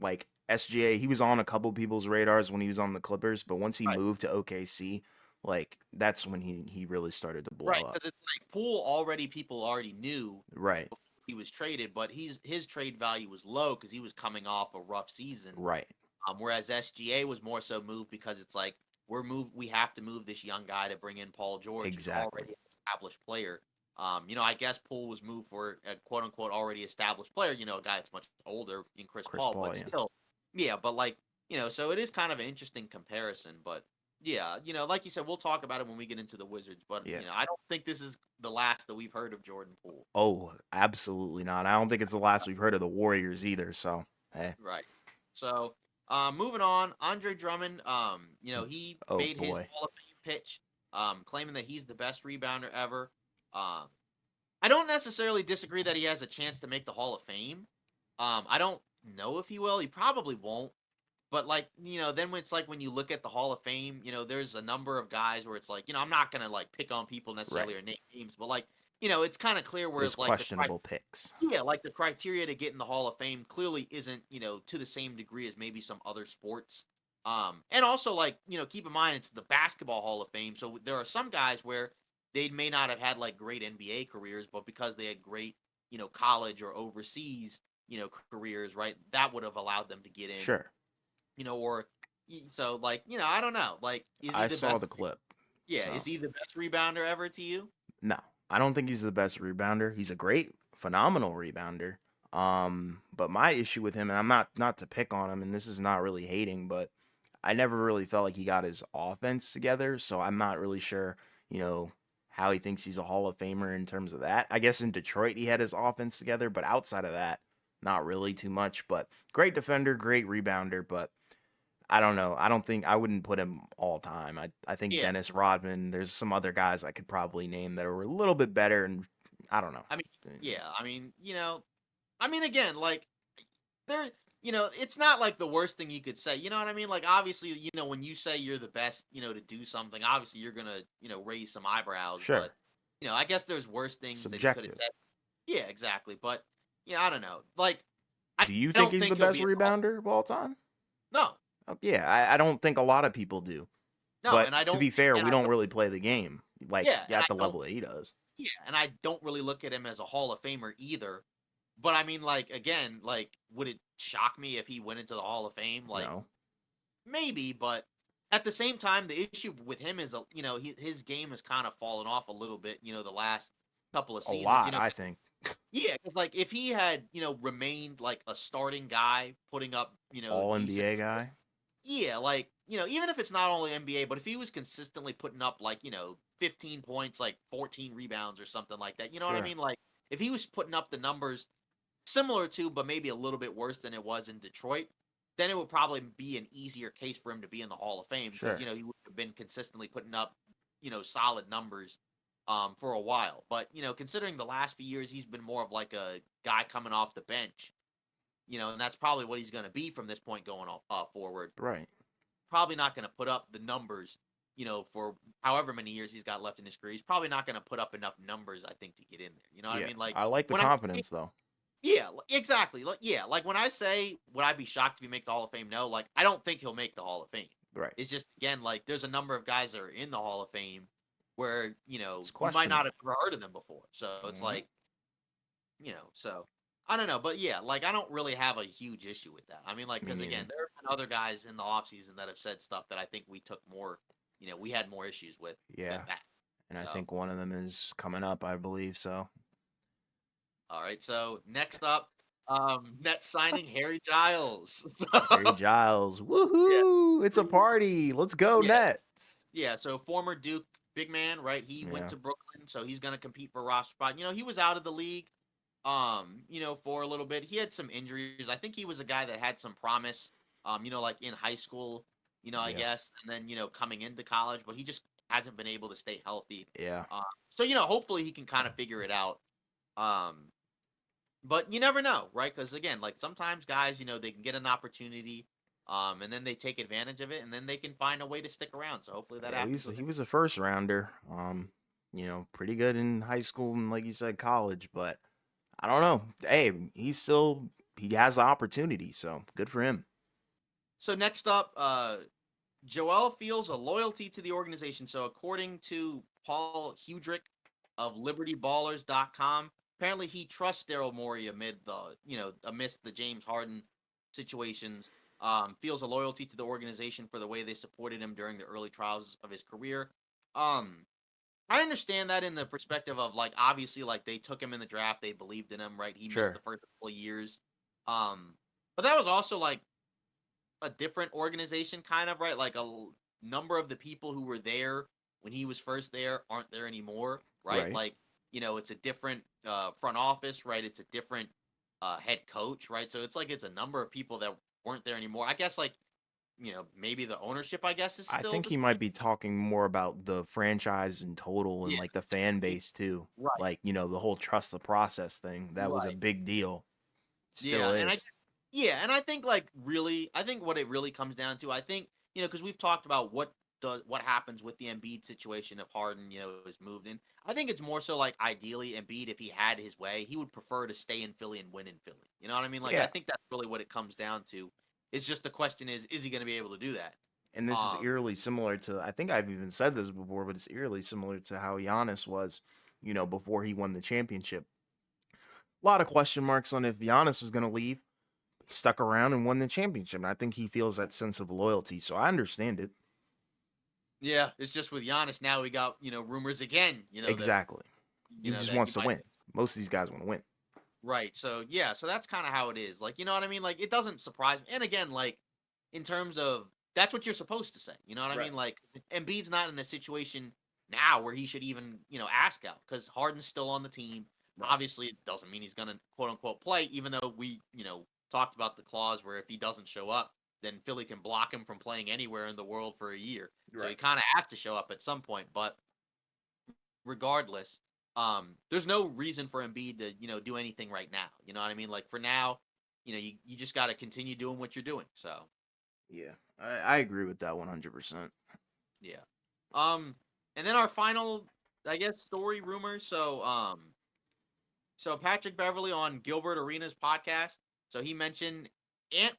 like SGA, he was on a couple people's radars when he was on the Clippers, but once he right. moved to OKC, like that's when he really started to blow Right, up. because it's like Poole already people already knew Right. before he was traded, but his trade value was low because he was coming off a rough season. Right. Whereas SGA was more so moved because it's like we have to move this young guy to bring in Paul George, who's Exactly. already an established player. I guess Poole was moved for a quote unquote already established player, a guy that's much older in Chris Chris Paul, Paul, but yeah. still, yeah, but like, so it is kind of an interesting comparison, but yeah, like you said, we'll talk about it when we get into the Wizards, but Yeah. I don't think this is the last that we've heard of Jordan Poole. Oh, absolutely not. I don't think it's the last we've heard of the Warriors either, so hey. Right. So, moving on, Andre Drummond, he Oh made his boy. Hall of Fame pitch, claiming that he's the best rebounder ever. Um, I don't necessarily disagree that he has a chance to make the Hall of Fame. I don't know if he will. He probably won't. But like, then when it's like when you look at the Hall of Fame, there's a number of guys where it's like, I'm not gonna like pick on people Right. necessarily or name names, but like, it's kind of clear where There's like questionable picks. yeah, like the criteria to get in the Hall of Fame clearly isn't, to the same degree as maybe some other sports. And also like, keep in mind it's the basketball Hall of Fame. So there are some guys where they may not have had like great NBA careers, but because they had great, college or overseas, careers, right? That would have allowed them to get in, Sure. or so like, I don't know. Like, is he I the saw best? the clip. Yeah, is So he the best rebounder ever to you? no, I don't think he's the best rebounder. He's a great, phenomenal rebounder. But my issue with him, and I'm not to pick on him, and this is not really hating, but I never really felt like he got his offense together, so I'm not really sure, you know, how he thinks he's a Hall of Famer in terms of that. I guess in Detroit he had his offense together, but outside of that, not really too much. But great defender, great rebounder, but I don't know. I don't think I wouldn't put him all time. I think Yeah, Dennis Rodman. There's some other guys I could probably name that are a little bit better, and I don't know. I mean, yeah, I mean, I mean, again, like there, it's not like the worst thing you could say. You know what I mean? Like, obviously, when you say you're the best, to do something, obviously you're gonna, raise some eyebrows. But, Sure, I guess there's worse things that he could have subjective. said. Yeah, exactly. But, yeah, I don't know. Like, I Do you think don't he's the think he'll best be in the Hall. rebounder of all time? No, Oh, yeah, I don't think a lot of people do. no, But and I to don't, be fair, and we I don't don't, really play the game like yeah, and I at the don't, level that he does. yeah, and I don't really look at him as a Hall of Famer either. But I mean, like, again, like, would it shock me if he went into the Hall of Fame? Like, No, maybe, but at the same time, the issue with him is, his game has kind of fallen off a little bit, the last couple of a seasons, lot, I think. yeah, because like if he had, remained like a starting guy, putting up, All decent, NBA guy. yeah, like, even if it's not only NBA, but if he was consistently putting up like, 15 points, like 14 rebounds or something like that, you know what I Sure, mean? Like if he was putting up the numbers similar to, but maybe a little bit worse than it was in Detroit, then it would probably be an easier case for him to be in the Hall of Fame because sure. he would have been consistently putting up solid numbers for a while. But considering the last few years, he's been more of like a guy coming off the bench, and that's probably what he's going to be from this point going forward. Right. Probably not going to put up the numbers. For however many years he's got left in his career, he's probably not going to put up enough numbers, I think, to get in there. You know what I Yeah, mean? Like I like the when I say, confidence though. yeah, exactly. Like, yeah, like when I say, would I be shocked if he makes the Hall of Fame? No, like I don't think he'll make the Hall of Fame. Right. It's just again like there's a number of guys that are in the Hall of Fame where It's you might not have questionable. ever heard of them before. So it's Hmm. like so I don't know, but yeah, like I don't really have a huge issue with that. I mean, like Me because again, neither. there have been other guys in the offseason that have said stuff that I think we took more, we had more issues with than Yeah, that. and I So think one of them is coming up, I believe. So all right, so next up, net signing Harry Giles. Harry So Giles, yeah. woohoo! It's a party. Let's go Yeah, Nets. yeah, so former Duke big man, right? He went Yeah, to Brooklyn, so he's gonna compete for a roster spot. He was out of the league, for a little bit. He had some injuries. I think he was a guy that had some promise, like in high school, I yeah, guess, and then coming into college, but he just hasn't been able to stay healthy. yeah. So hopefully he can kind of figure it out. Um, but you never know, right? Because again, like sometimes guys, they can get an opportunity, and then they take advantage of it, and then they can find a way to stick around. So hopefully that Yeah, happens with he him. was a first rounder. Pretty good in high school and like you said, college. But I don't know. Hey, he has the opportunity, so good for him. So next up, Joel feels a loyalty to the organization. So according to Paul Hudrick of LibertyBallers.com, apparently he trusts Daryl Morey amidst the James Harden situations. Feels a loyalty to the organization for the way they supported him during the early trials of his career. Um, I understand that in the perspective of like obviously like they took him in the draft, they believed in him, right? He missed the Sure. first couple of years. Um, but that was also like a different organization kind of, right? Like number of the people who were there when he was first there aren't there anymore, right? Right. Like, it's a different front office, right? It's a different head coach, right? So it's like it's a number of people that weren't there anymore. I guess like, maybe the ownership I guess is I still think the he same. might be talking more about the franchise in total and Yeah. like the fan base too. Right. Like, the whole trust the process thing. That was a Right. big deal. Still Yeah, and is. I think like really, I think what it really comes down to, I think because we've talked about what happens with the Embiid situation if Harden is moved in. I think it's more so like ideally Embiid, if he had his way, he would prefer to stay in Philly and win in Philly. You know what I mean? Like I Yeah. think that's really what it comes down to. It's just the question is he going to be able to do that? And this is Um, eerily similar to, I think I've even said this before, but it's eerily similar to how Giannis was, before he won the championship. A lot of question marks on if Giannis was going to leave. He stuck around and won the championship. And I think he feels that sense of loyalty. So I understand it. yeah, it's just with Giannis now we got rumors again. Exactly. He just That he wants to might. win. Most of these guys want to win. Right. So yeah, so that's kind of how it is. Like, you know what I mean? Like it doesn't surprise me. And again, like in terms of that's what you're supposed to say. You know what I Right. mean? Like Embiid's not in a situation now where he should even, ask out because Harden's still on the team. Right. Obviously, it doesn't mean he's gonna quote unquote play, even though we, talked about the clause where if he doesn't show up, then Philly can block him from playing anywhere in the world for a year. So he Right. kind of has to show up at some point. But regardless, there's no reason for Embiid to, do anything right now. You know what I mean? Like for now, you just got to continue doing what you're doing. So Yeah, I agree with that 100%. yeah. Um, and then our final, I guess, story rumor. So Patrick Beverly on Gilbert Arenas podcast. So he mentioned Ant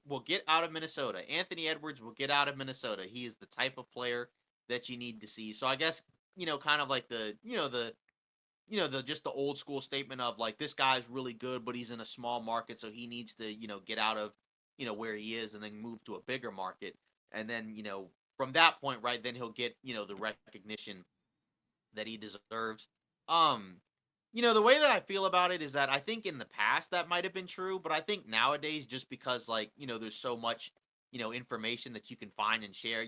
will get out of Minnesota. Anthony Edwards will get out of Minnesota. He is the type of player that you need to see. So I guess kind of like the just the old school statement of like this guy's really good, but he's in a small market, so he needs to get out of where he is and then move to a bigger market, and then from that point, right, then he'll get the recognition that he deserves. Um, the way that I feel about it is that I think in the past that might have been true, but I think nowadays just because like, there's so much, information that you can find and share,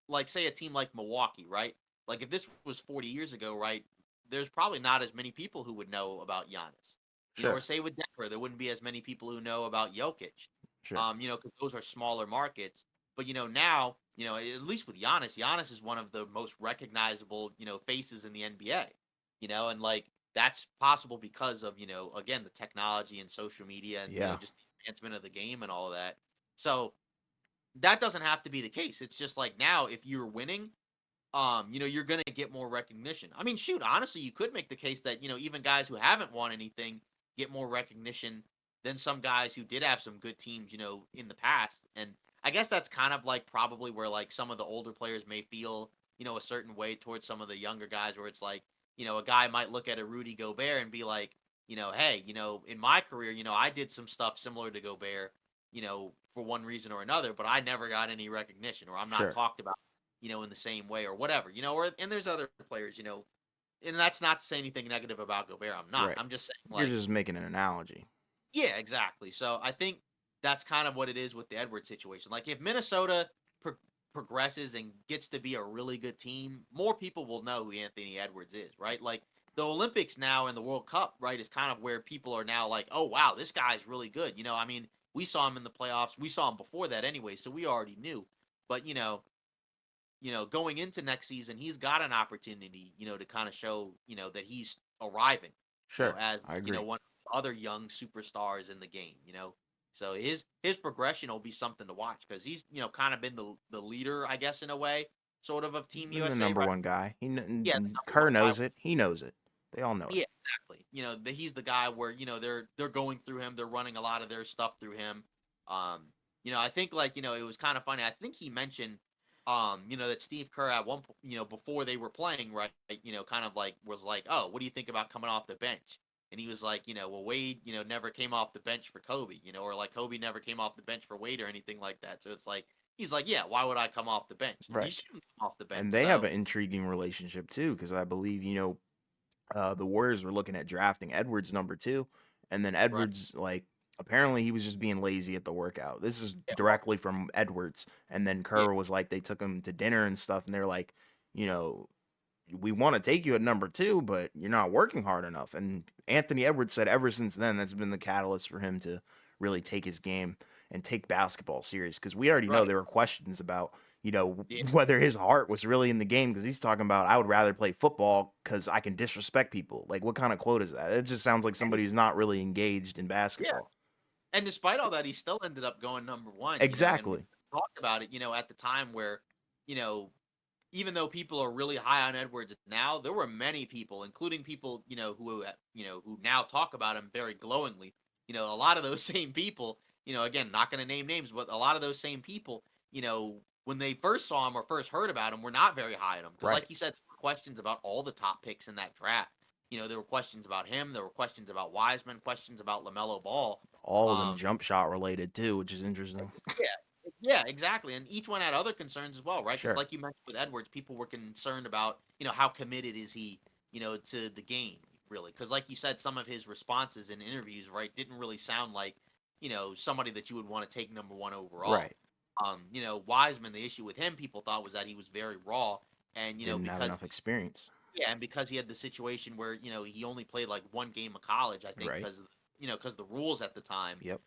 like say a team like Milwaukee, right? Like if this was 40 years ago, right? There's probably not as many people who would know about Giannis. Or Sure. say with Denver, there wouldn't be as many people who know about Jokic. Sure. Because those are smaller markets. But now, at least with Giannis, Giannis is one of the most recognizable, faces in the NBA. And like that's possible because of, again, the technology and social media and, Yeah. just the advancement of the game and all of that. So that doesn't have to be the case. It's just like now, if you're winning, you're gonna get more recognition. I mean, shoot, honestly, you could make the case that, even guys who haven't won anything get more recognition than some guys who did have some good teams, in the past. And I guess that's kind of like probably where like some of the older players may feel, a certain way towards some of the younger guys where it's like, a guy might look at a Rudy Gobert and be like, hey, in my career, I did some stuff similar to Gobert, for one reason or another, but I never got any recognition or I'm not Sure. talked about in the same way or whatever, or and there's other players, and that's not to say anything negative about Gobert. I'm not. Right. I'm just saying You're like, just making an analogy. yeah, exactly. So I think that's kind of what it is with the Edwards situation. Like if Minnesota progresses and gets to be a really good team, more people will know who Anthony Edwards is, right? Like the Olympics now and the World Cup, right, is kind of where people are now like, oh wow, this guy's really good. I mean, we saw him in the playoffs. We saw him before that anyway, so we already knew. But going into next season, he's got an opportunity, to kind of show, that he's arriving, Sure. as, I agree. one of the other young superstars in the game. So his progression will be something to watch because he's, kind of been the leader, I guess, in a way, sort of Team Been the USA, number right? one guy. Yeah, the number one Kerr guy. knows it. He knows it. They all know it. Yeah, exactly. He's the guy where they're going through him, they're running a lot of their stuff through him. Um, I think like it was kind of funny. I think he mentioned, that Steve Kerr at one point, before they were playing, right, kind of like was like, oh, what do you think about coming off the bench? And he was like, well, Wade, never came off the bench for Kobe, or like Kobe never came off the bench for Wade or anything like that. So it's like he's like, yeah, why would I come off the bench? And he Right. shouldn't come off the bench. And they have So an intriguing relationship too, because I believe the Warriors were looking at drafting Edwards number two, and then right, Edwards like apparently he was just being lazy at the workout. This is yeah, well, directly from Edwards, and then yeah, Kerr was like they took him to dinner and stuff, and they're like, you know, we want to take you at number two, but you're not working hard enough. And Anthony Edwards said ever since then that's been the catalyst for him to really take his game and take basketball serious because we already know right, there were questions about yeah. whether his heart was really in the game because he's talking about I would rather play football because I can disrespect people. Like what kind of quote is that? It just sounds like somebody who's not really engaged in Yeah, basketball. and despite all that, he still ended up going number one, and we Exactly. talked about it, at the time where, you know, even though people are really high on Edwards now, there were many people, including people, who now talk about him very glowingly. A lot of those same people, again, not going to name names, but a lot of those same people, when they first saw him or first heard about him, were not very high on him. Because, like Right. you said, there were questions about all the top picks in that draft. There were questions about him. There were questions about Wiseman, questions about LaMelo Ball. All of them Um, jump shot related too, which is interesting. yeah, yeah, exactly, and each one had other concerns as well, right? Because Sure. like you mentioned with Edwards, people were concerned about, how committed is he, to the game. really, because like you said, some of his responses in interviews, right, didn't really sound like, somebody that you would want to take number one overall. Right. Wiseman, the issue with him, people thought was that he was very raw, and Didn't have because enough experience. yeah, and because he had the situation where he only played like one game of college, I think, Right. because because the rules at the time, Yep.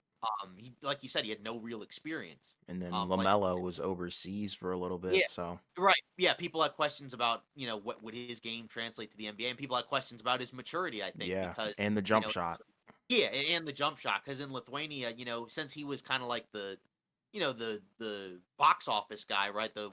he like you said, he had no real experience. And then Like LaMelo was overseas for a little yeah, bit, so right. Yeah, people had questions about, what would his game translate to the NBA, and people had questions about his maturity, I think, yeah. because, And the you jump know, shot. yeah, and the jump shot, because in Lithuania, since he was kind of like the box office guy, right? The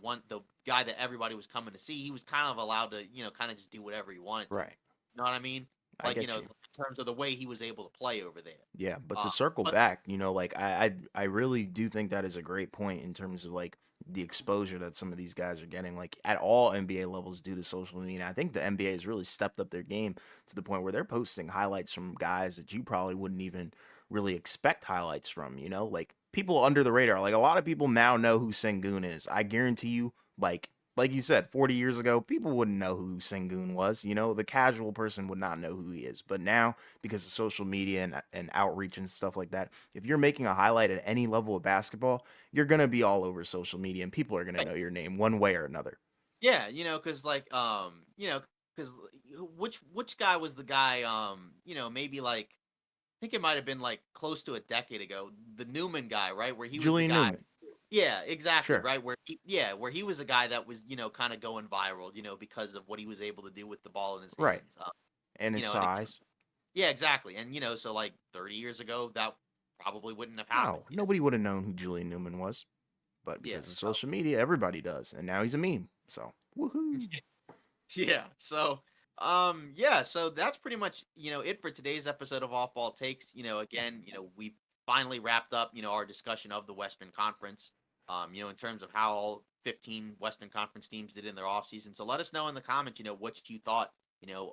guy that everybody was coming to see, he was kind of allowed to, kind of just do whatever he wanted to. Right. You know what I mean? I Like, get you. in terms of the way he was able to play over there. Yeah, but Uh, to circle but back, like I really do think that is a great point in terms of like the exposure that some of these guys are getting, like at all NBA levels due to social media. I think the NBA has really stepped up their game to the point where they're posting highlights from guys that you probably wouldn't even really expect highlights from, like people under the radar. Like a lot of people now know who Sengun is. I guarantee you, like you said, 40 years ago, people wouldn't know who Sengun was. The casual person would not know who he is. But now, because of social media and outreach and stuff like that, if you're making a highlight at any level of basketball, you're going to be all over social media and people are going to right, know your name one way or another. yeah, because like because which guy was the guy? Maybe like I think it might have been like close to a decade ago, the Newman guy, right, where he was the Julian guy. Newman. Yeah, exactly, Sure. right, where he was a guy that was, kinda going viral, because of what he was able to do with the ball in his Right. hands, And his and again size. yeah, exactly, and, so, like, 30 years ago, that probably wouldn't have happened No, yet. nobody would have known who Julian Newman was. But Yeah, because of so social media, everybody does. And now he's a meme. So, woohoo. yeah. Yeah, so that's pretty much, it for today's episode of Off Ball Takes. Again, we finally wrapped up, our discussion of the Western Conference, in terms of how all 15 Western Conference teams did in their offseason. So let us know in the comments, what you thought,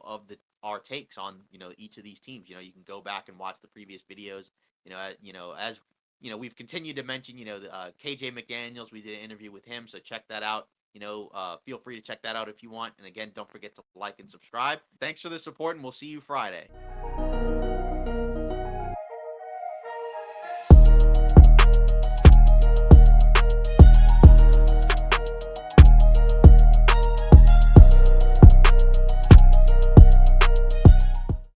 of our takes on, each of these teams. You can go back and watch the previous videos, as we've continued to mention, KJ McDaniels, we did an interview with him, so check that out. Feel free to check that out if you want. And again, don't forget to like and subscribe. Thanks for the support, and we'll see you Friday.